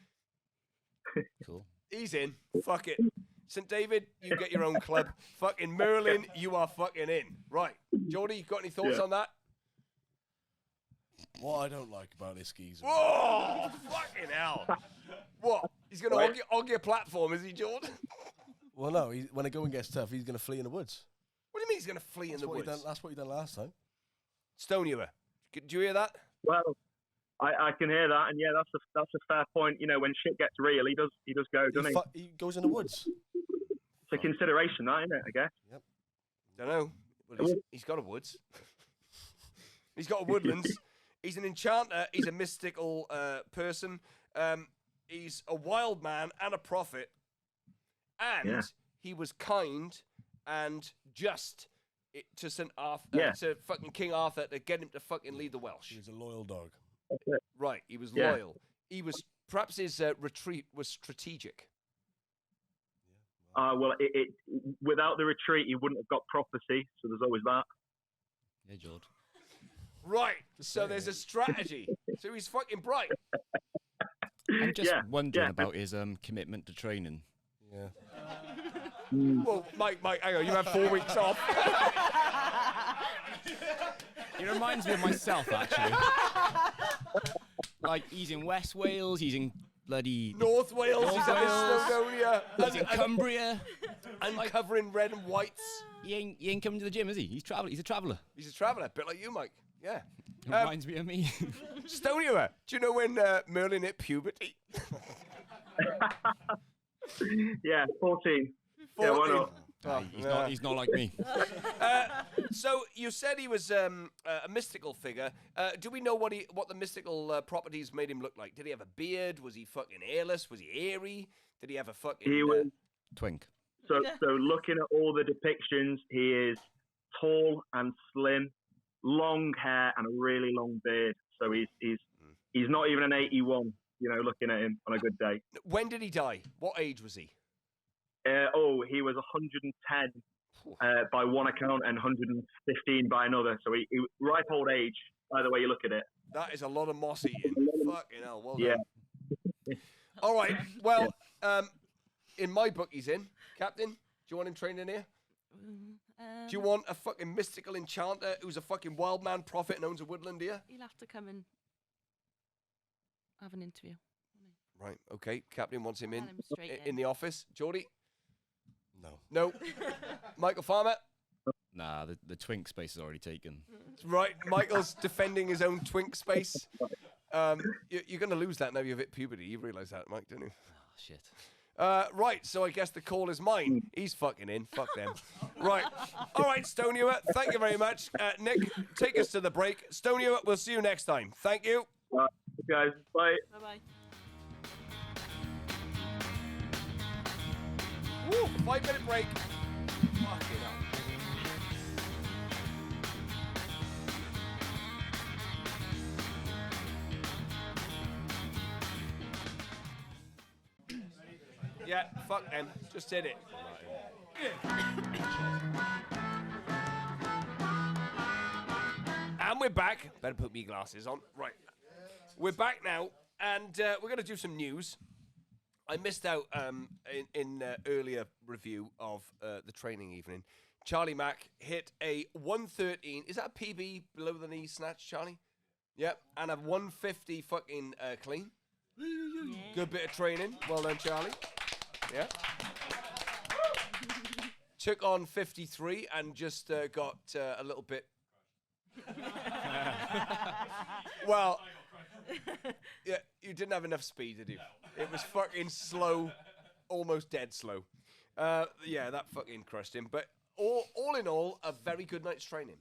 Speaker 1: Cool.
Speaker 2: He's in. Fuck it. St. David, you get your own club. Fucking Merlin, you are fucking in. Right. Geordie, you got any thoughts on that?
Speaker 4: What I don't like about this geezer.
Speaker 2: Whoa! Fucking hell. What? He's going to hog your platform, is he, Jordan?
Speaker 4: Well, no. When the going gets tough, he's going to flee in the woods.
Speaker 2: What do you mean he's going to flee in the woods?
Speaker 4: That's what he done last time.
Speaker 2: Stonehewere, did you hear that?
Speaker 7: Well, I can hear that, and yeah, that's a fair point. You know, when shit gets real, he does go, doesn't he?
Speaker 4: He goes in the woods.
Speaker 7: It's a consideration, that, isn't it? I guess.
Speaker 4: Yep.
Speaker 2: Don't know. Well, he's got a woods. He's got a woodlands. He's an enchanter. He's a mystical person. He's a wild man and a prophet. And he was kind and just to St. Arthur, to fucking King Arthur, to get him to fucking lead the Welsh.
Speaker 4: He was a loyal dog.
Speaker 2: Right, he was loyal. He was, perhaps his retreat was strategic.
Speaker 7: Well, without the retreat, he wouldn't have got prophecy, so there's always that.
Speaker 1: Yeah, George.
Speaker 2: Right, so there's a strategy. So he's fucking bright.
Speaker 1: I'm just wondering about his commitment to training.
Speaker 4: Yeah.
Speaker 2: Well, Mike, hang on, you had 4 weeks off.
Speaker 1: It reminds me of myself, actually. Like, he's in West Wales, he's in bloody...
Speaker 2: North Wales, he's in Snowdonia.
Speaker 1: He's in Cumbria.
Speaker 2: Uncovering red and whites.
Speaker 1: He ain't coming to the gym, is he? He's traveling. He's a traveller.
Speaker 2: He's a traveller, a bit like you, Mike. Yeah.
Speaker 1: Reminds me of me.
Speaker 2: STONEHEWER, do you know when Merlin hit puberty?
Speaker 7: Yeah, 14. Yeah, why not?
Speaker 1: He's not like me.
Speaker 2: So you said he was a mystical figure. Do we know what the mystical properties made him look like? Did he have a beard? Was he fucking hairless? Was he airy? Did he have a fucking...
Speaker 7: He was...
Speaker 1: Twink.
Speaker 7: So looking at all the depictions, he is tall and slim, long hair and a really long beard. So he's not even an 81, looking at him on a good day.
Speaker 2: When did he die? What age was he?
Speaker 7: He was 110 by one account and 115 by another. So he ripe old age, by the way you look at it.
Speaker 2: That is a lot of moss eating. Fucking hell, well done.
Speaker 7: Yeah.
Speaker 2: All right, well, in my book he's in. Captain, do you want him training here? Do you want a fucking mystical enchanter who's a fucking wild man prophet and owns a woodland here?
Speaker 3: He'll have to come and have an interview.
Speaker 2: Right, okay. Captain wants him
Speaker 3: I'll let him straight
Speaker 2: in the office. Geordie?
Speaker 4: No.
Speaker 2: No. Michael Farmer?
Speaker 1: Nah, the Twink space is already taken.
Speaker 2: Right, Michael's defending his own Twink space. You're going to lose that now you've hit puberty. You realise that, Mike, don't you?
Speaker 1: Oh, shit.
Speaker 2: Right, so I guess the call is mine. He's fucking in. Fuck them. Right. All right, STONEHEWER, thank you very much. Nick, take us to the break. STONEHEWER, we'll see you next time. Thank you.
Speaker 7: Guys, bye.
Speaker 3: Bye-bye.
Speaker 2: Woo, 5-minute break. Fucking hell. Yeah, fuck them. Just did it. And we're back. Better put me glasses on. Right. We're back now, and we're going to do some news. I missed out in earlier review of the training evening. Charlie Mack hit a 113. Is that a PB below the knee snatch, Charlie? Yep. And a 150 fucking clean.
Speaker 3: Yeah.
Speaker 2: Good bit of training. Well done, Charlie. Yeah. Took on 53 and just got a little bit. Well, yeah, you didn't have enough speed, did you? It was fucking slow, almost dead slow. Yeah, that fucking crushed him. But all in all, a very good night's training.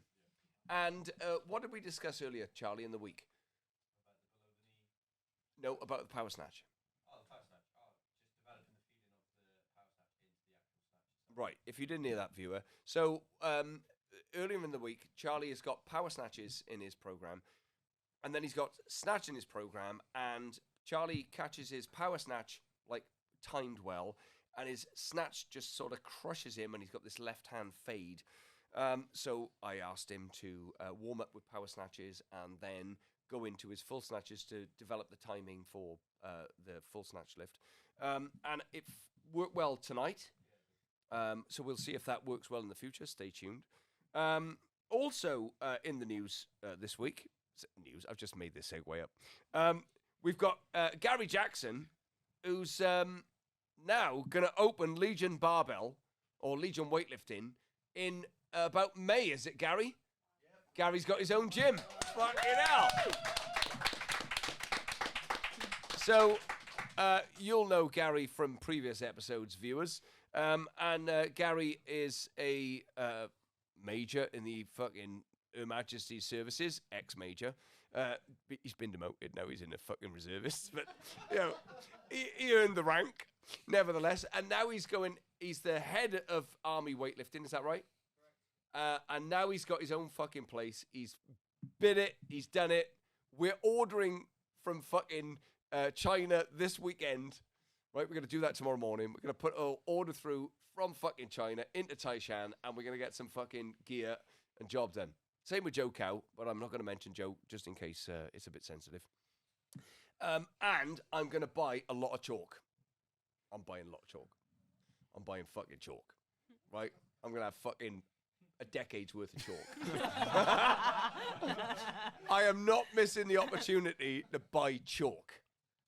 Speaker 2: And what did we discuss earlier, Charlie, in the week? No, about the power snatch.
Speaker 6: Oh, the power snatch. Oh, just developing the feeling of the power snatch into the actual snatch.
Speaker 2: Right, if you didn't hear that, viewer. So, earlier in the week, Charlie has got power snatches in his program, and then he's got snatch in his program, and Charlie catches his power snatch, like, timed well, and his snatch just sort of crushes him, and he's got this left-hand fade. So I asked him to warm up with power snatches and then go into his full snatches to develop the timing for the full snatch lift. And it worked well tonight. So we'll see if that works well in the future. Stay tuned. Also in the news this week, I've just made this segue up. We've got Gary Jackson, who's now going to open Legion Barbell or Legion Weightlifting in about May, is it, Gary? Yep. Gary's got his own gym. Fucking hell. So, you'll know Gary from previous episodes, viewers. And Gary is a major in the fucking Her Majesty's Services, ex-major. He's been demoted, now he's in the fucking reservists. But, you know, he earned the rank, nevertheless. And now he's the head of Army Weightlifting, is that right? And now he's got his own fucking place. He's bid it. He's done it. We're ordering from fucking China this weekend. Right, we're going to do that tomorrow morning. We're going to put an order through from fucking China into Taishan, and we're going to get some fucking gear and job done. Same with Joe Cow, but I'm not going to mention Joe just in case it's a bit sensitive. And I'm going to buy a lot of chalk. I'm buying a lot of chalk. I'm buying fucking chalk. Right? I'm going to have fucking a decade's worth of chalk. I am not missing the opportunity to buy chalk.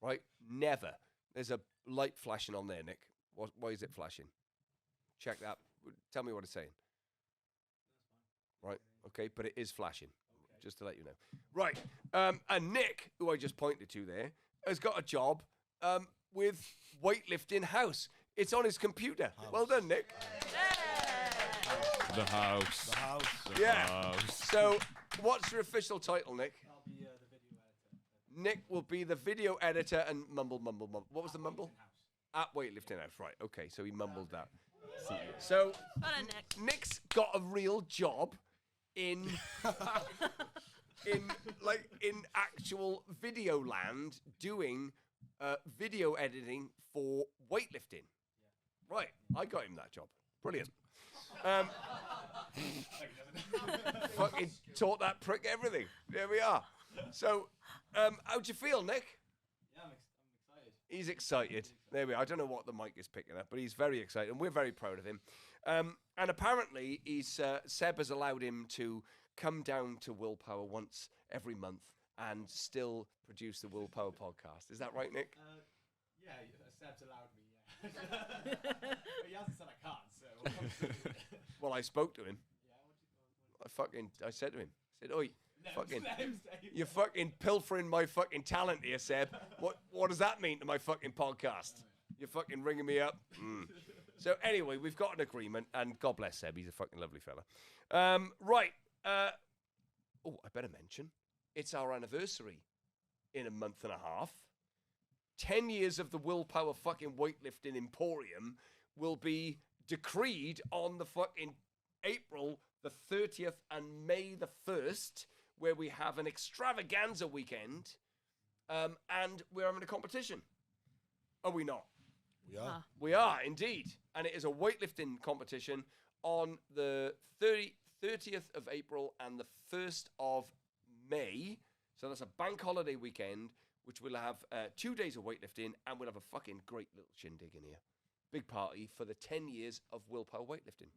Speaker 2: Right? Never. There's a light flashing on there, Nick. Why is it flashing? Check that. Tell me what it's saying. Right, okay, but it is flashing, just to let you know. Right, and Nick, who I just pointed to there, has got a job with Weightlifting House. It's on his computer. Well done, Nick.
Speaker 1: The house.
Speaker 4: The house.
Speaker 2: Yeah. So, what's your official title, Nick?
Speaker 6: I'll be the video editor.
Speaker 2: Nick will be the video editor and mumble. What was the mumble? At Weightlifting House. Right, okay, so he mumbled that. So,
Speaker 3: Well done, Nick.
Speaker 2: Nick's got a real job in in actual video land doing video editing for weightlifting. Right, I got him that job. Brilliant. Fucking taught that prick everything. There we are. So, how'd you feel, Nick?
Speaker 6: Yeah, I'm excited.
Speaker 2: He's excited. There we are. I don't know what the mic is picking up, but he's very excited, and we're very proud of him. And apparently, Seb has allowed him to come down to Willpower once every month and still produce the Willpower podcast. Is that right, Nick?
Speaker 6: Yeah, Seb's allowed me, yeah. But he hasn't said I can't, so...
Speaker 2: Well, I spoke to him.
Speaker 6: Yeah,
Speaker 2: I said to him, oi, fucking,
Speaker 6: let him say it.
Speaker 2: you're fucking pilfering my fucking talent here, Seb. What does that mean to my fucking podcast? You're fucking ringing me up. So anyway, we've got an agreement, and God bless Seb. He's a fucking lovely fella. Right. Oh, I better mention, it's our anniversary in a month and a half. 10 years of the Willpower fucking weightlifting emporium will be decreed on the fucking April the 30th and May the 1st, where we have an extravaganza weekend, and we're having a competition. Are we not?
Speaker 4: We are.
Speaker 2: We are, indeed. And it is a weightlifting competition on the 30th of April and the 1st of May. So that's a bank holiday weekend, which will have 2 days of weightlifting, and we'll have a fucking great little shindig in here. Big party for the 10 years of Willpower Weightlifting.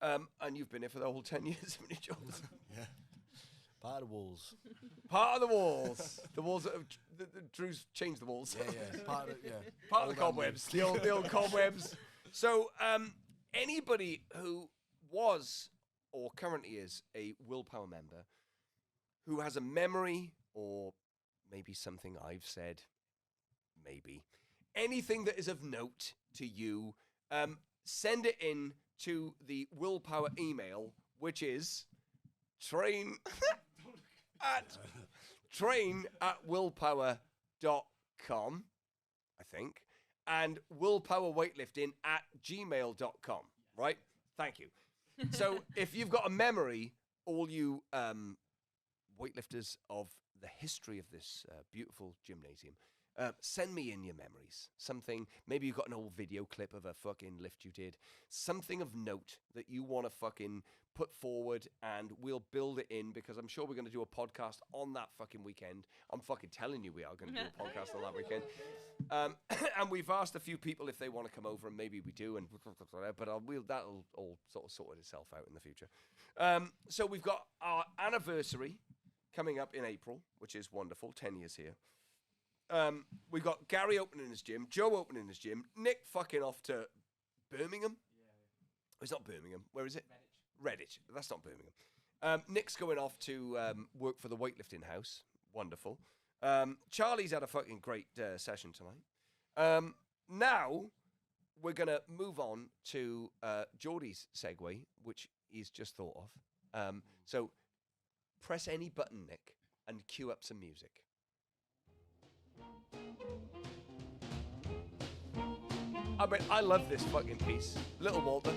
Speaker 2: And you've been here for the whole 10 years, haven't you, Jones?
Speaker 4: Yeah. Part of the walls.
Speaker 2: Part of the walls. The walls that have Drew's changed the walls.
Speaker 4: Yeah. Part of, yeah.
Speaker 2: Part of
Speaker 4: All
Speaker 2: the cobwebs. The old cobwebs. So, anybody who was or currently is a Willpower member who has a memory or maybe something I've said, maybe, anything that is of note to you, send it in to the Willpower email, which is train at willpower.com, I think, and willpowerweightlifting@gmail.com, right? Thank you. So if you've got a memory, all you weightlifters of the history of this beautiful gymnasium, send me in your memories. Something, maybe you've got an old video clip of a fucking lift you did. Something of note that you want to fucking put forward, and we'll build it in, because I'm sure we're going to do a podcast on that fucking weekend. I'm fucking telling you we are going to do a podcast on that weekend. And we've asked a few people if they want to come over, and maybe we do, and but that'll all sort of sort itself out in the future. So we've got our anniversary coming up in April, which is wonderful, 10 years here. We've got Gary opening his gym, Joe opening his gym, Nick fucking off to Birmingham. Yeah. It's not Birmingham. Where is it? Redditch. That's not Birmingham. Nick's going off to work for the weightlifting house. Wonderful. Charlie's had a fucking great session tonight. Now we're going to move on to Geordie's segue, which he's just thought of. So press any button, Nick, and cue up some music. I love this fucking piece. Little Walter.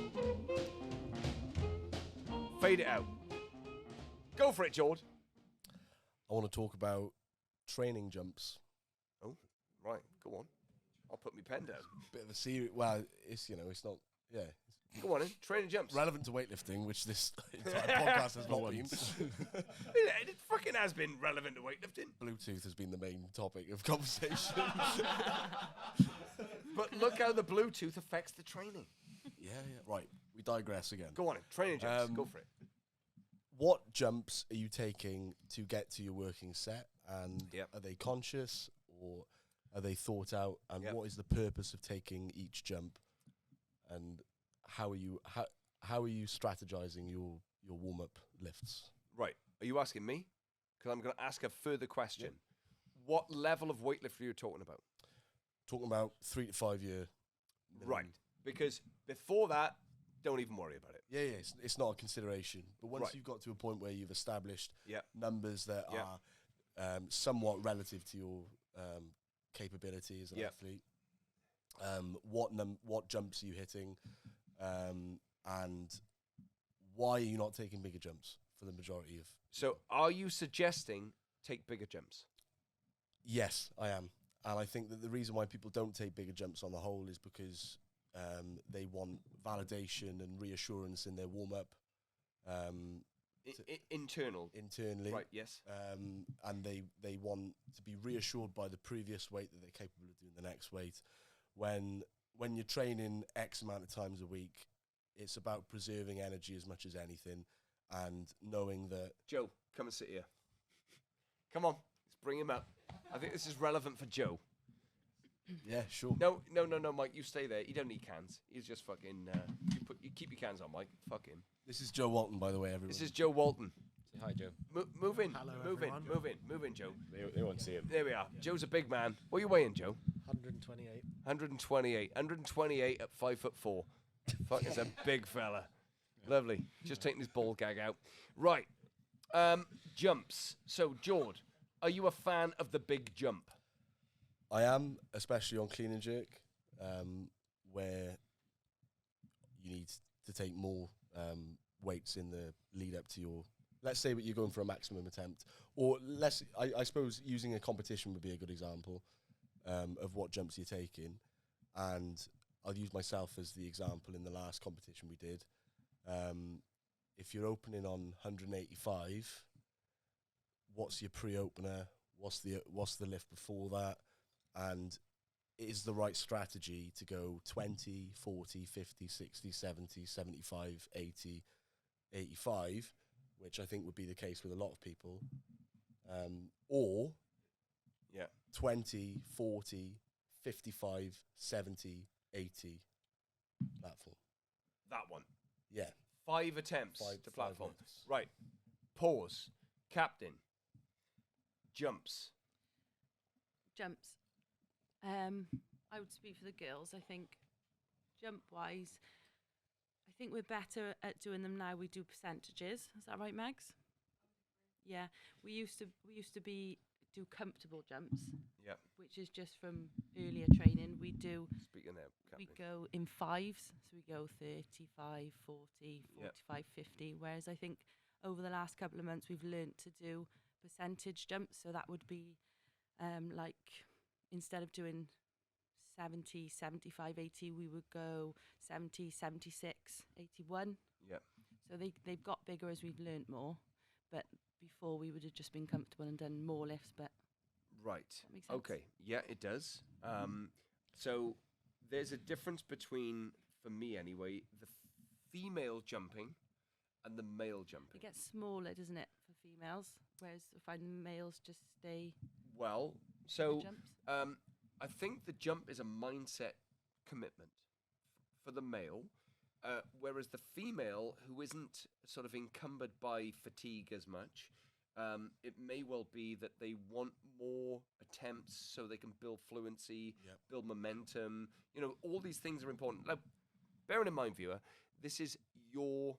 Speaker 2: Fade it out. Go for it, Jord.
Speaker 4: I want to talk about training jumps.
Speaker 2: Oh, right. Go on. I'll put my pen down.
Speaker 4: Bit of a serious. Well, it's not. Yeah.
Speaker 2: Go on in. Training jumps.
Speaker 4: Relevant to weightlifting, which this entire podcast has not been.
Speaker 2: It fucking has been relevant to weightlifting.
Speaker 4: Bluetooth has been the main topic of conversation.
Speaker 2: But look how the Bluetooth affects the training.
Speaker 4: Yeah. Right. We digress again.
Speaker 2: Go on in. Training jumps. Go for it.
Speaker 4: What jumps are you taking to get to your working set? And are they conscious, or are they thought out? And what is the purpose of taking each jump? And how are you strategizing your your warm-up lifts.
Speaker 2: Right. Are you asking me? Because I'm going to ask a further question. What level of weightlifter are you talking about?
Speaker 4: Talking about 3 to 5 year.
Speaker 2: Right. Because before that, don't even worry about it.
Speaker 4: Yeah, it's not a consideration. But once
Speaker 2: Right.
Speaker 4: you've got to a point where you've established
Speaker 2: Yeah.
Speaker 4: numbers that
Speaker 2: Yeah.
Speaker 4: are somewhat relative to your capability as an
Speaker 2: Yeah.
Speaker 4: athlete, what jumps are you hitting, and why are you not taking bigger jumps for the majority of...
Speaker 2: So are you suggesting take bigger jumps?
Speaker 4: Yes, I am. And I think that the reason why people don't take bigger jumps on the whole is because they want validation and reassurance in their warm-up.
Speaker 2: Internally.
Speaker 4: Right,
Speaker 2: yes.
Speaker 4: And they want to be reassured by the previous weight that they're capable of doing the next weight. When you're training X amount of times a week, it's about preserving energy as much as anything and knowing that...
Speaker 2: Joe, come and sit here. Come on, let's bring him up. I think this is relevant for Joe.
Speaker 4: Yeah, sure.
Speaker 2: No, Mike, you stay there. You don't need cans. He's just fucking... you keep your cans on, Mike. Fuck him.
Speaker 4: This is Joe Walton, by the way, everyone.
Speaker 2: This is Joe Walton.
Speaker 1: Say hi, Joe.
Speaker 2: Move in.
Speaker 8: Hello,
Speaker 2: move
Speaker 8: everyone.
Speaker 2: in, Joe.
Speaker 1: They won't see him.
Speaker 2: There we are. Joe's a big man. What are you weighing, Joe?
Speaker 8: 128.
Speaker 2: 128. 128 at 5'4". Fuck, is a big fella. Lovely. Just taking his ball gag out. Right. Jumps. So, Jord, are you a fan of the big jump?
Speaker 4: I am, especially on clean and jerk, where you need to take more weights in the lead up to your... Let's say that you're going for a maximum attempt. Or I suppose using a competition would be a good example of what jumps you're taking. And I'll use myself as the example in the last competition we did. If you're opening on 185, what's your pre-opener? What's the lift before that? And it is the right strategy to go 20, 40, 50, 60, 70, 75, 80, 85, which I think would be the case with a lot of people. Or 20, 40, 55, 70, 80 platform.
Speaker 2: That one.
Speaker 4: Yeah.
Speaker 2: 5 attempts to
Speaker 4: 5
Speaker 2: platform.
Speaker 4: lifts.
Speaker 2: Right. Pause. Captain. Jumps.
Speaker 3: I would speak for the girls. I think jump-wise, I think we're better at doing them now. We do percentages. Is that right, Mags? Yeah. We used to do comfortable jumps.
Speaker 2: Yeah.
Speaker 3: Which is just from earlier training. We
Speaker 2: Speaking there, Captain.
Speaker 3: go in fives. So we go 35, 40, 45, 50. Whereas I think over the last couple of months we've learnt to do percentage jumps. So that would be like instead of doing 70, 75, 80, we would go 70, 76, 81.
Speaker 2: Yeah.
Speaker 3: So they've got bigger as we've learnt more. But before we would have just been comfortable and done more lifts. But
Speaker 2: Right.
Speaker 3: that makes sense.
Speaker 2: Okay. Yeah, it does. So there's a difference between, for me anyway, the female jumping and the male jumping.
Speaker 3: It gets smaller, doesn't it, for females? Whereas I find the males just stay
Speaker 2: Well,
Speaker 3: the
Speaker 2: so
Speaker 3: jumps.
Speaker 2: I think the jump is a mindset commitment for the male, whereas the female, who isn't sort of encumbered by fatigue as much, it may well be that they want more attempts so they can build fluency, build momentum. You know, all these things are important. Like, bearing in mind, viewer, this is your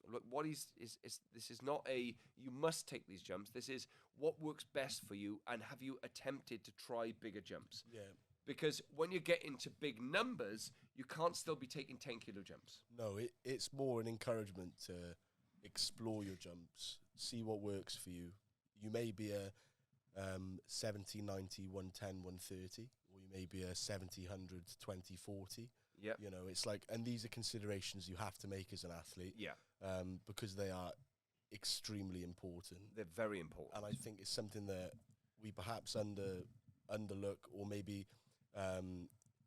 Speaker 2: look. What is this is not a you must take these jumps. This is what works best for you, and have you attempted to try bigger jumps?
Speaker 4: Yeah.
Speaker 2: Because when you get into big numbers, you can't still be taking 10-kilo jumps.
Speaker 4: No, it's more an encouragement to explore your jumps, see what works for you. You may be a 70, 90, 110, 130, or you may be a 70, 100, 20, 40.
Speaker 2: Yeah.
Speaker 4: You know, it's like, and these are considerations you have to make as an athlete.
Speaker 2: Yeah.
Speaker 4: Because they are extremely important.
Speaker 2: They're very important.
Speaker 4: And I think it's something that we perhaps underlook, or maybe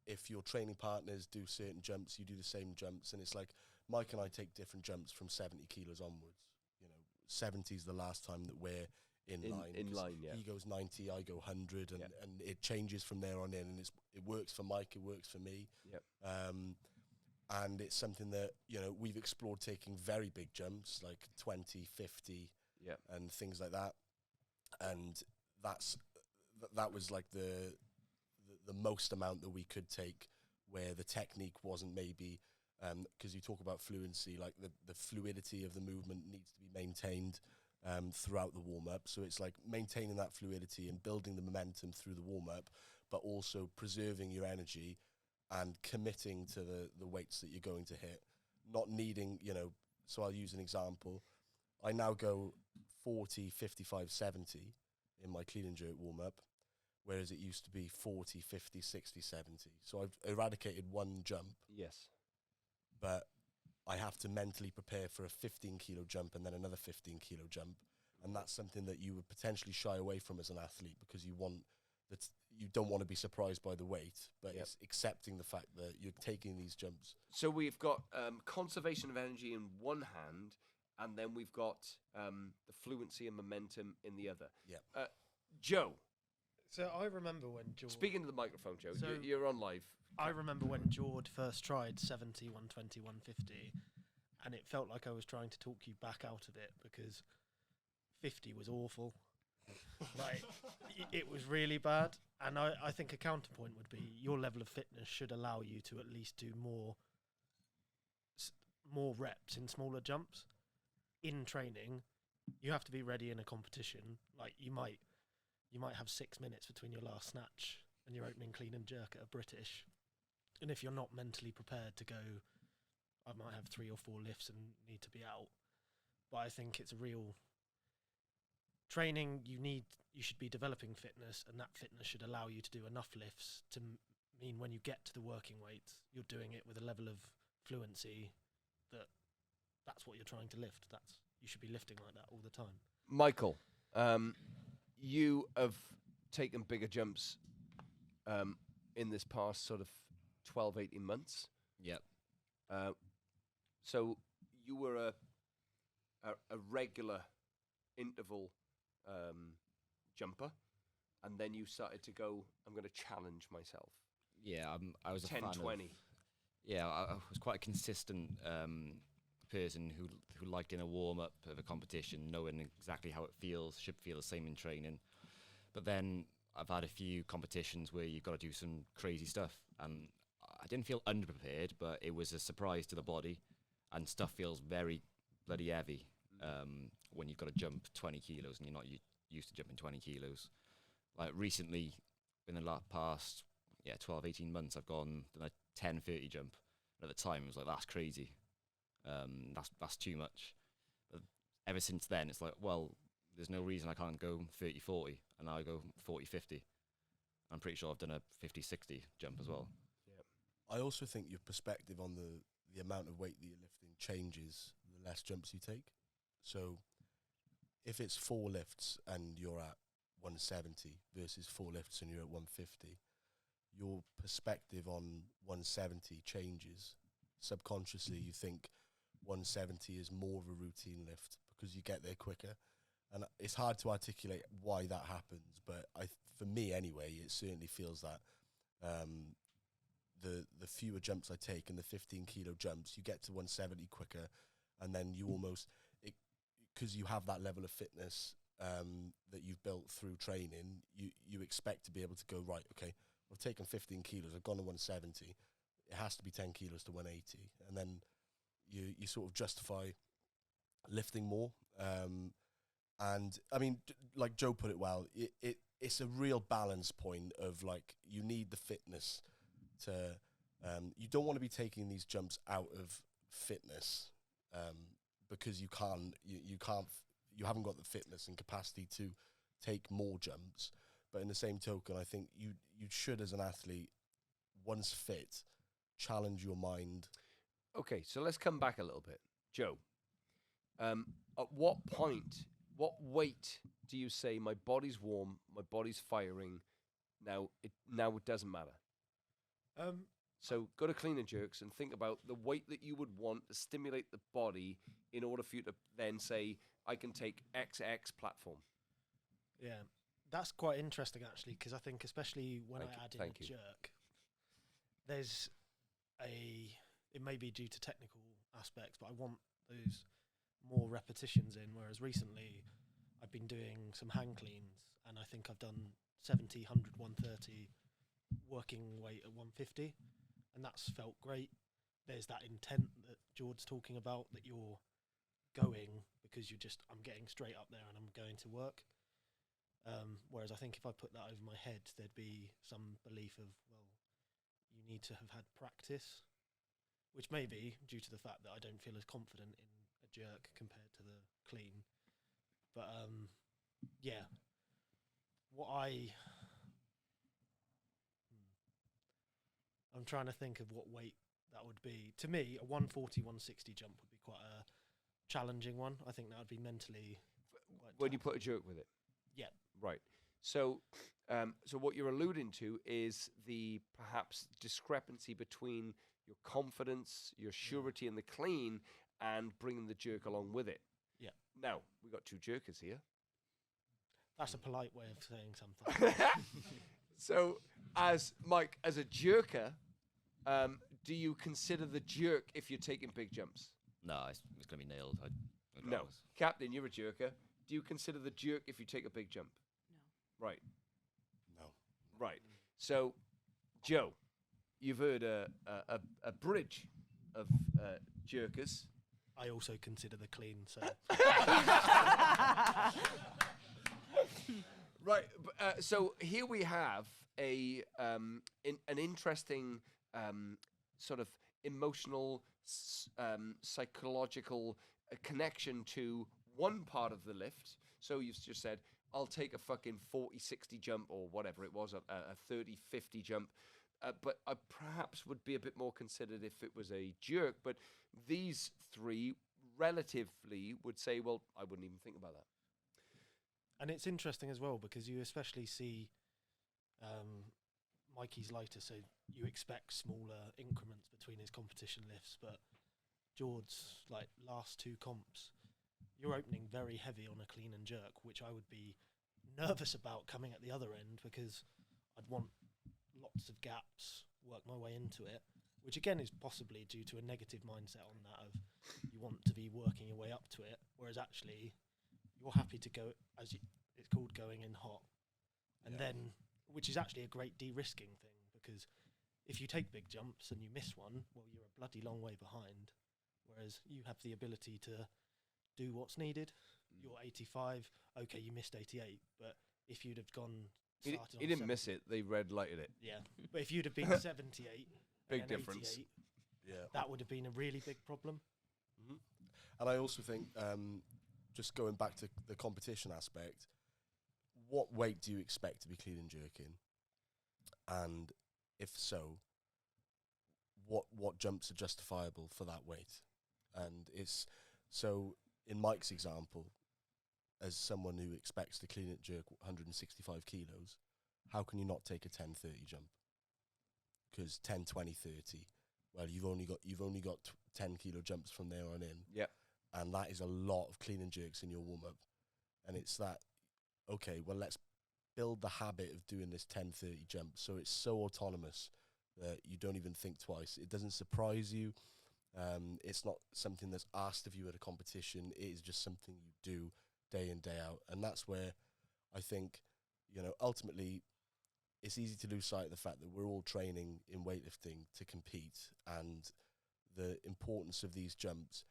Speaker 4: if your training partners do certain jumps, you do the same jumps. And it's like, Mike and I take different jumps from 70 kilos onwards. You know, 70 is the last time that we're in line.
Speaker 2: In line, yeah.
Speaker 4: He goes 90, I go 100, and it changes from there on in. And it works for Mike, it works for me.
Speaker 2: Yep.
Speaker 4: And it's something that, you know, we've explored taking very big jumps, like 20, 50, and things like that. And that was like the most amount that we could take, where the technique wasn't maybe, because you talk about fluency, like the fluidity of the movement needs to be maintained throughout the warm-up. So it's like maintaining that fluidity and building the momentum through the warm-up, but also preserving your energy and committing to the weights that you're going to hit, not needing, you know, so I'll use an example. I now go 40, 55, 70 in my clean and jerk warm-up, whereas it used to be 40, 50, 60, 70. So I've eradicated one jump.
Speaker 2: Yes.
Speaker 4: But I have to mentally prepare for a 15-kilo jump and then another 15-kilo jump. And that's something that you would potentially shy away from as an athlete, because you don't want to be surprised by the weight, but it's accepting the fact that you're taking these jumps.
Speaker 2: So we've got conservation of energy in one hand, and then we've got the fluency and momentum in the other.
Speaker 4: Yeah.
Speaker 2: Joe.
Speaker 8: So I remember when George...
Speaker 2: Speaking to the microphone, Joe.
Speaker 8: So
Speaker 2: you're on live.
Speaker 8: I remember when George first tried 70, 120, 150, and it felt like I was trying to talk you back out of it, because 50 was awful. Like, it was really bad. And I think a counterpoint would be your level of fitness should allow you to at least do more reps in smaller jumps. In training, you have to be ready in a competition. Like, you might have 6 minutes between your last snatch and your opening clean and jerk at a British. And if you're not mentally prepared to go, I might have 3 or 4 lifts and need to be out. But I think it's a real training. You should be developing fitness, and that fitness should allow you to do enough lifts to mean when you get to the working weights, you're doing it with a level of fluency that's what you're trying to lift. You should be lifting like that all the time.
Speaker 2: Michael, you have taken bigger jumps in this past sort of 12, 18 months.
Speaker 1: Yep.
Speaker 2: So you were a regular interval jumper, and then you started to go, I'm going to challenge myself.
Speaker 1: Yeah, I was
Speaker 2: 10,
Speaker 1: a fan
Speaker 2: 20.
Speaker 1: I was quite a consistent person who liked in a warm-up of a competition, knowing exactly how it should feel the same in training. But then I've had a few competitions where you've got to do some crazy stuff, and I didn't feel underprepared, but it was a surprise to the body, and stuff feels very bloody heavy when you've got to jump 20 kilos and you're not used to jumping 20 kilos. Like recently, in the past 12, 18 months, I've done a 10-30 jump. And at the time, it was like, that's crazy. That's too much. But ever since then, it's like, well, there's no reason I can't go 30-40, and now I go 40-50. I'm pretty sure I've done a 50-60 jump as well.
Speaker 4: I also think your perspective on the amount of weight that you're lifting changes the less jumps you take. So if it's 4 lifts and you're at 170 versus 4 lifts and you're at 150, your perspective on 170 changes. Subconsciously, you think 170 is more of a routine lift because you get there quicker. And it's hard to articulate why that happens, but for me anyway, it certainly feels that the fewer jumps I take and the 15-kilo jumps, you get to 170 quicker, and then you almost, because you have that level of fitness that you've built through training, you expect to be able to go, right, okay, I've taken 15 kilos, I've gone to 170, it has to be 10 kilos to 180, and then you sort of justify lifting more. And I mean, like Joe put it well, it's a real balance point of like, you need the fitness to, you don't want to be taking these jumps out of fitness because you haven't got the fitness and capacity to take more jumps. But in the same token, I think you should, as an athlete, once fit, challenge your mind.
Speaker 2: Okay, so let's come back a little bit. Joe, at what point, what weight do you say, my body's warm, my body's firing, now it doesn't matter? So go to clean and jerks and think about the weight that you would want to stimulate the body in order for you to then say, I can take XX platform.
Speaker 8: Yeah, that's quite interesting actually, because I think especially when I add in a jerk, it may be due to technical aspects, but I want those more repetitions in. Whereas recently, I've been doing some hang cleans, and I think I've done 70, 100, 130, working weight at 150, and that's felt great. There's that intent that George's talking about, that you're going because I'm getting straight up there and I'm going to work. Whereas I think if I put that over my head, there'd be some belief of, well, you need to have had practice, which may be due to the fact that I don't feel as confident in a jerk compared to the clean. But yeah, I'm trying to think of what weight that would be. To me, a 140, 160 jump would be quite a challenging one. I think that would be mentally quite
Speaker 2: When
Speaker 8: tough.
Speaker 2: you put a jerk with it.
Speaker 8: Yeah.
Speaker 2: Right. So, so what you're alluding to is the perhaps discrepancy between your confidence, your surety in the clean, and bringing the jerk along with it.
Speaker 8: Yeah.
Speaker 2: Now, we've got two jerkers here.
Speaker 8: That's a polite way of saying something.
Speaker 2: So, as Mike, as a jerker, do you consider the jerk if you're taking big jumps?
Speaker 1: No, it's going to be nailed.
Speaker 2: No. Captain, you're a jerker. Do you consider the jerk if you take a big jump?
Speaker 3: No.
Speaker 2: Right.
Speaker 4: No.
Speaker 2: Right. So, Joe, you've heard a bridge of jerkers.
Speaker 8: I also consider the clean, so
Speaker 2: Right. So here we have an interesting sort of emotional, psychological connection to one part of the lift. So you've just said, I'll take a fucking 40-60 jump or whatever it was, a 30-50 jump. But I perhaps would be a bit more considered if it was a jerk. But these three relatively would say, well, I wouldn't even think about that.
Speaker 8: and it's interesting as well because you especially see Mikey's lighter, so you expect smaller increments between his competition lifts, but George's like last two comps, you're opening very heavy on a clean and jerk, which I would be nervous about coming at the other end because I'd want lots of gaps, work my way into it, which again is possibly due to a negative mindset on that of you want to be working your way up to it, whereas actually you're happy to go, as it's called, going in hot. And then, which is actually a great de-risking thing, because if you take big jumps and you miss one, well, you're a bloody long way behind, whereas you have the ability to do what's needed. You're 85, okay, you missed 88, but if you'd have gone...
Speaker 2: He didn't miss it, they red lighted it.
Speaker 8: Yeah, but if you'd have been 78...
Speaker 2: Big difference.
Speaker 8: That would have been a really big problem.
Speaker 4: Mm-hmm. And I also think, just going back to the competition aspect, what weight do you expect to be clean and jerking? And if so, what jumps are justifiable for that weight? And it's so in Mike's example, as someone who expects to clean and jerk 165 kilos, how can you not take a 10-30 jump? Because 10, 20, 30, well, you've only got 10 kilo jumps from there on in.
Speaker 2: Yep.
Speaker 4: And that is a lot of clean and jerks in your warm-up. And it's that, okay, well, let's build the habit of doing this 10-30 jump so it's so autonomous that you don't even think twice. It doesn't surprise you. It's not something that's asked of you at a competition. It is just something you do day in, day out. And that's where I think, ultimately, it's easy to lose sight of the fact that we're all training in weightlifting to compete, and the importance of these jumps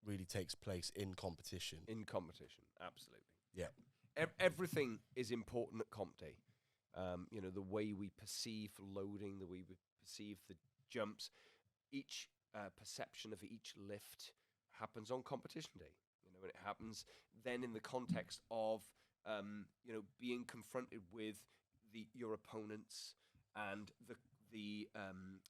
Speaker 4: really takes place in competition.
Speaker 2: In competition, absolutely.
Speaker 4: Yeah.
Speaker 2: Everything is important at comp day. The way we perceive loading, the way we perceive the jumps, each perception of each lift happens on competition day. And it happens then in the context of, being confronted with your opponents and the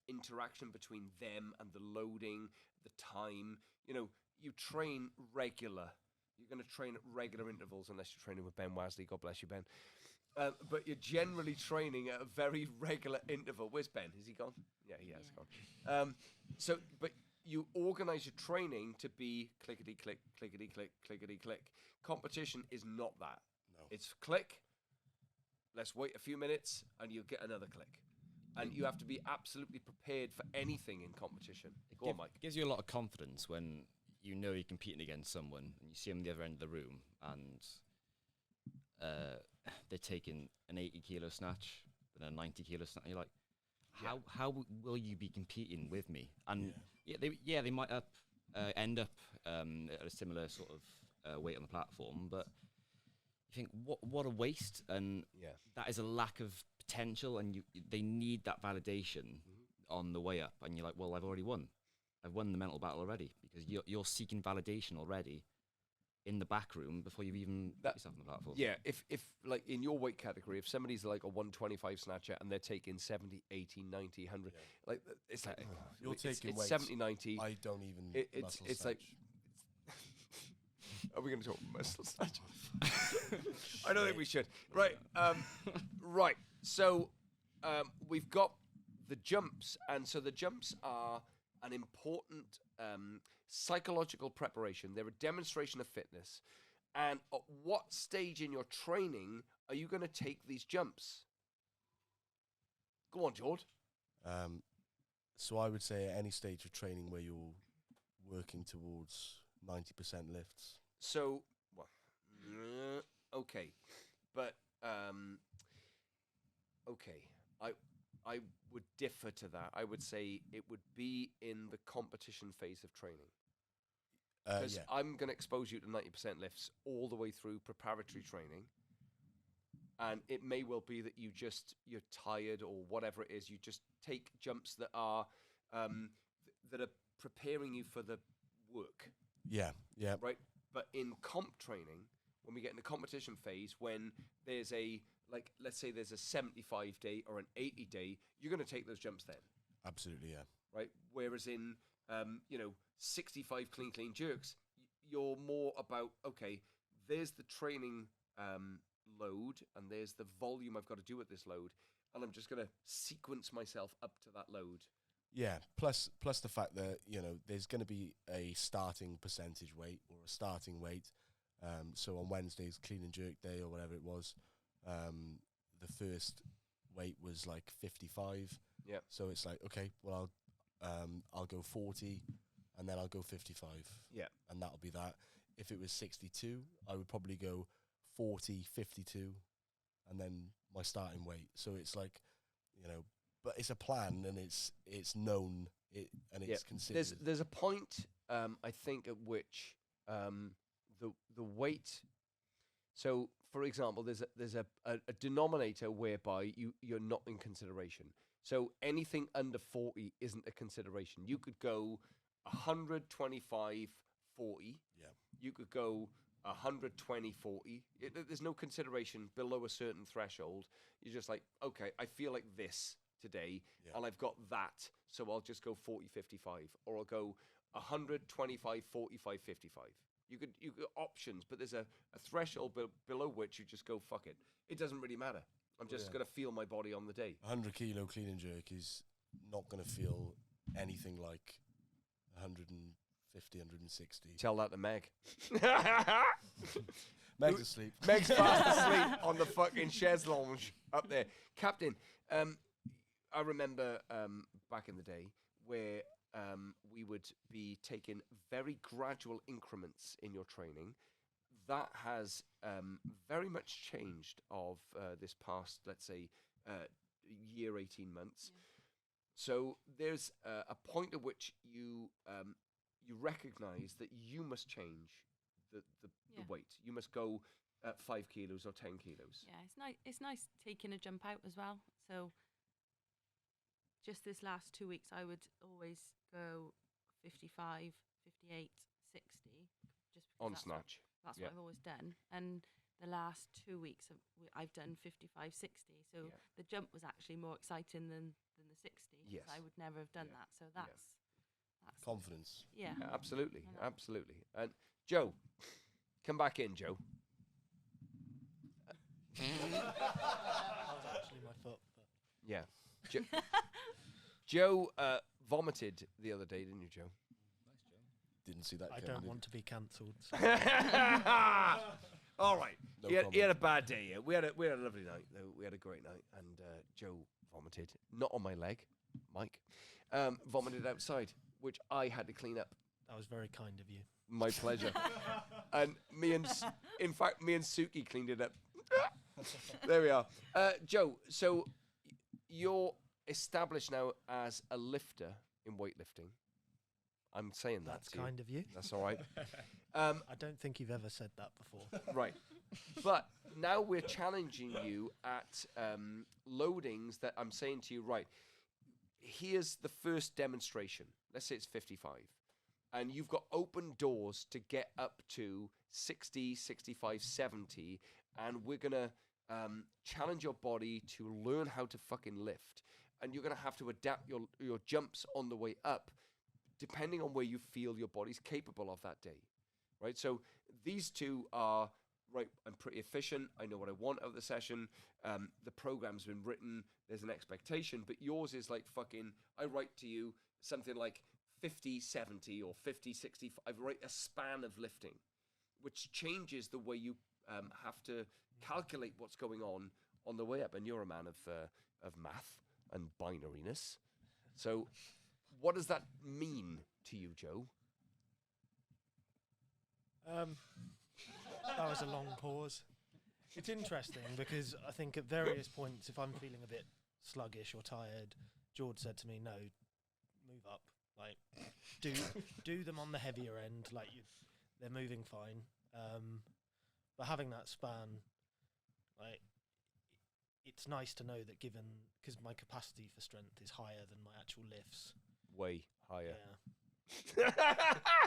Speaker 2: interaction between them and the loading, the time. You train regular. You're going to train at regular intervals unless you're training with Ben Wasley. God bless you, Ben. But you're generally training at a very regular interval. Where's Ben? Is he gone? Yeah, he has gone. But you organise your training to be clickety-click, clickety-click, clickety-click. Competition is not that.
Speaker 4: No.
Speaker 2: It's click. Let's wait a few minutes, and you'll get another click. and you have to be absolutely prepared for anything in competition. Go on, Mike.
Speaker 1: It gives you a lot of confidence when you know you're competing against someone and you see them the other end of the room and they're taking an 80-kilo snatch and a 90-kilo snatch. You're like, how will you be competing with me? And they might end up at a similar sort of weight on the platform, but you think what a waste, and that is a lack of potential, and they need that validation on the way up, and you're like, well, I've already won. I've won the mental battle already, because you're seeking validation already in the back room before you've even put yourself on the platform.
Speaker 2: Yeah, if like in your weight category, if somebody's like a 125 snatcher and they're taking 70, 80, 90, 100, like it's like
Speaker 4: you're taking
Speaker 2: it's
Speaker 4: weights
Speaker 2: 70, 90.
Speaker 4: I don't even
Speaker 2: It's like, are we going to talk muscle snatch? I don't think we should. Right, right. So we've got the jumps, and so the jumps are an important psychological preparation. They're a demonstration of fitness. And at what stage in your training are you going to take these jumps? Go on, George.
Speaker 4: So I would say at any stage of training where you're working towards 90% lifts.
Speaker 2: So, well, okay. But, okay. I would differ to that. I would say it would be in the competition phase of training. Because I'm going to expose you to 90% lifts all the way through preparatory training. And it may well be that you're tired or whatever it is. You just take jumps that are preparing you for the work.
Speaker 4: Yeah.
Speaker 2: Right? But in comp training, when we get in the competition phase, when there's let's say there's a 75 day or an 80 day, you're going to take those jumps then.
Speaker 4: Absolutely, yeah.
Speaker 2: Right? Whereas in, 65 clean jerks, you're more about, okay, there's the training load and there's the volume I've got to do at this load, and I'm just going to sequence myself up to that load.
Speaker 4: Yeah, plus the fact that, there's going to be a starting percentage weight or a starting weight. So on Wednesday's clean and jerk day or whatever it was, the first weight was like 55.
Speaker 2: Yeah.
Speaker 4: So it's like, okay, well, I'll go 40 and then I'll go 55.
Speaker 2: Yeah.
Speaker 4: And that'll be that. If it was 62, I would probably go 40, 52, and then my starting weight. So it's like, but it's a plan and it's known and it's considered.
Speaker 2: There's a point, I think, at which the weight. So, for example, there's a denominator whereby you're not in consideration. So anything under 40 isn't a consideration. You could go 125, 40.
Speaker 4: Yeah.
Speaker 2: You could go 120, 40. There's no consideration below a certain threshold. You're just like, okay, I feel like this today, and I've got that, so I'll just go 40, 55, or I'll go 125, 45, 55. You could options, but there's a threshold below which you just go, fuck it. It doesn't really matter. I'm just going to feel my body on the day.
Speaker 4: 100 kilo clean and jerk is not going to feel anything like 150, 160.
Speaker 2: Tell that to Meg.
Speaker 4: Meg's asleep.
Speaker 2: Meg's fast asleep on the fucking chaise lounge up there. Captain, I remember back in the day where we would be taking very gradual increments in your training. That has very much changed of this past, let's say, year, 18 months. Yeah. So there's a point at which you recognize that you must change the weight. You must go 5 kilos or 10 kilos.
Speaker 3: Yeah, it's nice taking a jump out as well. So just this last 2 weeks, I would always go 55, 58, 60. Just
Speaker 2: on snatch.
Speaker 3: That's what I've always done. And the last 2 weeks, I've done 55, 60. So the jump was actually more exciting than the 60.
Speaker 2: Yes.
Speaker 3: I would never have done that. So that's
Speaker 4: confidence.
Speaker 3: Yeah.
Speaker 2: Absolutely. Absolutely. And Joe, come back in, Joe.
Speaker 8: That was actually my foot. But.
Speaker 2: Yeah. Joe vomited the other day, didn't you, Joe?
Speaker 1: Nice, Joe.
Speaker 4: Didn't see that.
Speaker 8: I don't want to be cancelled. So.
Speaker 2: All right.
Speaker 4: No
Speaker 2: he had a bad day. Yeah. We had a lovely night, though. We had a great night, and Joe vomited, not on my leg, Mike, vomited outside, which I had to clean up.
Speaker 8: That was very kind of you.
Speaker 2: My pleasure. And in fact, me and Suki cleaned it up. There we are. Joe, so you're established now as a lifter in weightlifting. I'm saying
Speaker 8: That's
Speaker 2: to you.
Speaker 8: kind of you.
Speaker 2: That's all right.
Speaker 8: I don't think you've ever said that before.
Speaker 2: Right. But now we're challenging you at loadings that I'm saying to you, right, here's the first demonstration. Let's say it's 55. And you've got open doors to get up to 60, 65, 70. And we're going to challenge your body to learn how to fucking lift. And you're going to have to adapt your jumps on the way up, depending on where you feel your body's capable of that day. Right? So these two are, right, I'm pretty efficient. I know what I want out of the session. The program's been written. There's an expectation. But yours is like fucking, I write to you something like 50, 70 or 50, 60. I write a span of lifting, which changes the way you have to calculate what's going on the way up. And you're a man of math and binariness. So what does that mean to you, Joe?
Speaker 8: That was a long pause. It's interesting because I think at various points, if I'm feeling a bit sluggish or tired, George said to me, "No, move up. Like, do them on the heavier end. Like, they're moving fine." But having that span, like, it's nice to know that because my capacity for strength is higher than my actual lifts.
Speaker 2: Way higher.
Speaker 8: Yeah.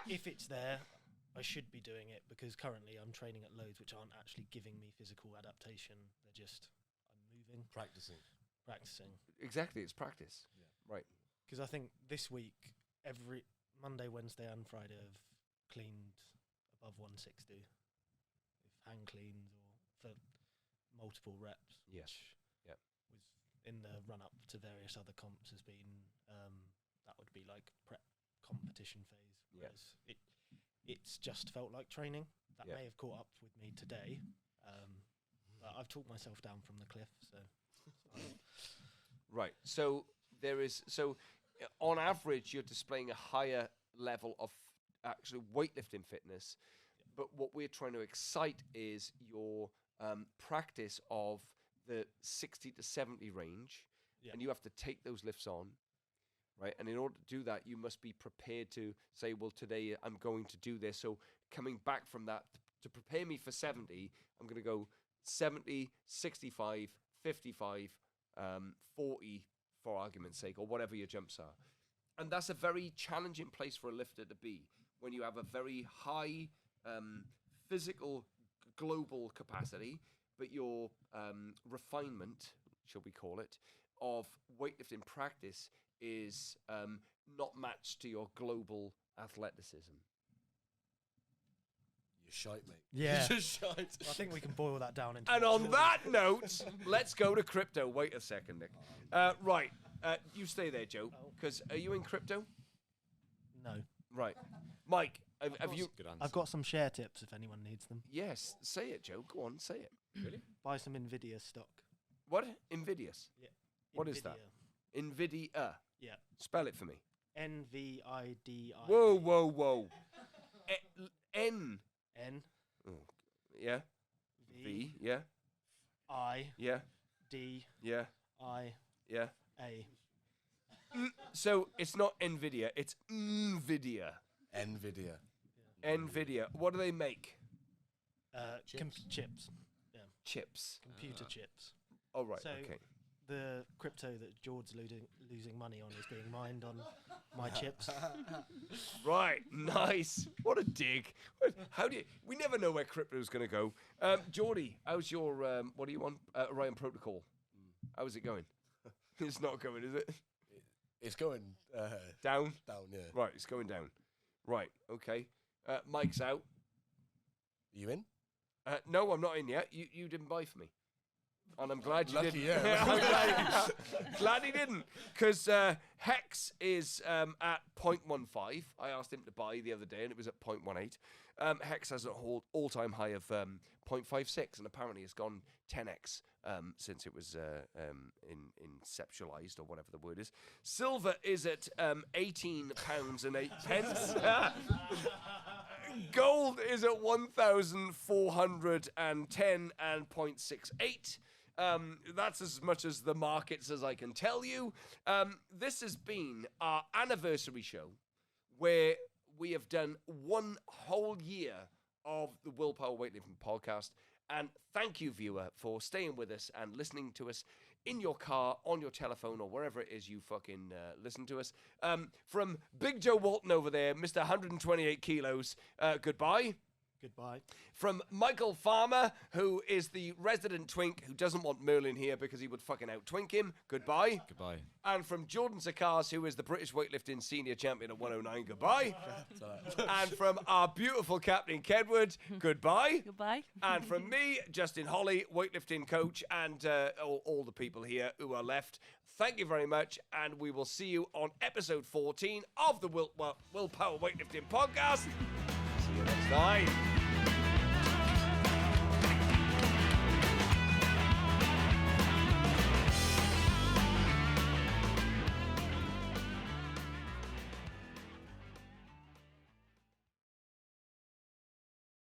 Speaker 8: If it's there, I should be doing it because currently I'm training at loads which aren't actually giving me physical adaptation. They're just, I'm moving.
Speaker 4: Practicing.
Speaker 2: Exactly, it's practice. Yeah. Right.
Speaker 8: Because I think this week, every Monday, Wednesday and Friday I've cleaned above 160. With hang cleans or for multiple reps.
Speaker 2: Yes.
Speaker 8: Which was in the run-up to various other comps has been, that would be like prep competition phase. Whereas it's just felt like training. That may have caught up with me today. But I've talked myself down from the cliff, so.
Speaker 2: Right. So on average, you're displaying a higher level of actual weightlifting fitness. But what we're trying to excite is your practice of the 60 to 70 range. Yeah. And you have to take those lifts on. Right, and in order to do that, you must be prepared to say, well, today I'm going to do this. So coming back from that, to prepare me for 70, I'm going to go 70, 65, 55, 40, for argument's sake, or whatever your jumps are. And that's a very challenging place for a lifter to be when you have a very high physical global capacity, but your refinement, shall we call it, of weightlifting practice is not matched to your global athleticism.
Speaker 4: You're shite, mate.
Speaker 8: Yeah.
Speaker 4: You're just shite.
Speaker 8: I think we can boil that down into.
Speaker 2: And on that note, let's go to crypto. Wait a second, Nick. Right. You stay there, Joe, because are you in crypto?
Speaker 8: No.
Speaker 2: Right. Mike, have you...
Speaker 1: Good answer.
Speaker 8: I've got some share tips if anyone needs them.
Speaker 2: Yes, say it, Joe. Go on, say it.
Speaker 1: Really?
Speaker 8: Buy some Nvidia stock.
Speaker 2: What? Invidious?
Speaker 8: Yeah.
Speaker 2: What is that? Nvidia.
Speaker 8: Yeah.
Speaker 2: Spell it for me.
Speaker 8: NVIDIA.
Speaker 2: Whoa. N.
Speaker 8: N.
Speaker 2: Oh, yeah. V. Yeah.
Speaker 8: I.
Speaker 2: Yeah.
Speaker 8: D.
Speaker 2: Yeah.
Speaker 8: I.
Speaker 2: Yeah.
Speaker 8: A.
Speaker 2: So it's not Nvidia, it's Nvidia.
Speaker 4: Nvidia.
Speaker 2: Nvidia. What do they make?
Speaker 8: Chips. Yeah.
Speaker 2: Chips.
Speaker 8: Computer chips.
Speaker 2: Oh, right.
Speaker 8: So
Speaker 2: okay.
Speaker 8: the crypto that George's losing money on is being mined on my chips.
Speaker 2: Right. Nice. What a dig. How do you... We never know where crypto's going to go. Geordie, how's your... what do you want? Orion Protocol. How's it going? It's not going, is it?
Speaker 4: It's going...
Speaker 2: down?
Speaker 4: Down, yeah.
Speaker 2: Right, it's going down. Right, okay. Mike's out.
Speaker 4: Are you in?
Speaker 2: No, I'm not in yet. You didn't buy for me. And I'm glad you
Speaker 4: Lucky,
Speaker 2: didn't.
Speaker 4: yeah.
Speaker 2: I'm glad he didn't. Because Hex is at 0.15. I asked him to buy the other day, and it was at 0.18. Hex has an all-time high of 0.56, and apparently it's gone 10x since it was inceptualized, or whatever the word is. Silver is at £18.08. Gold is at 1,410 and 0.68. That's as much as the markets as I can tell you. This has been our anniversary show where we have done one whole year of the Willpower Weightlifting Podcast. And thank you, viewer, for staying with us and listening to us in your car, on your telephone, or wherever it is you fucking listen to us. From Big Joe Walton over there, Mr. 128 kilos, goodbye.
Speaker 8: Goodbye.
Speaker 2: From Michael Farmer, who is the resident twink who doesn't want Merlin here because he would fucking out-twink him. Goodbye.
Speaker 1: Goodbye.
Speaker 2: And from Jordan SAKKAS, who is the British weightlifting senior champion at 109. Goodbye. And from our beautiful captain, KEDWARD. Goodbye.
Speaker 3: Goodbye.
Speaker 2: And from me, Justin Holly, weightlifting coach, and all the people here who are left. Thank you very much, and we will see you on episode 14 of the Willpower Weightlifting Podcast. See you next time.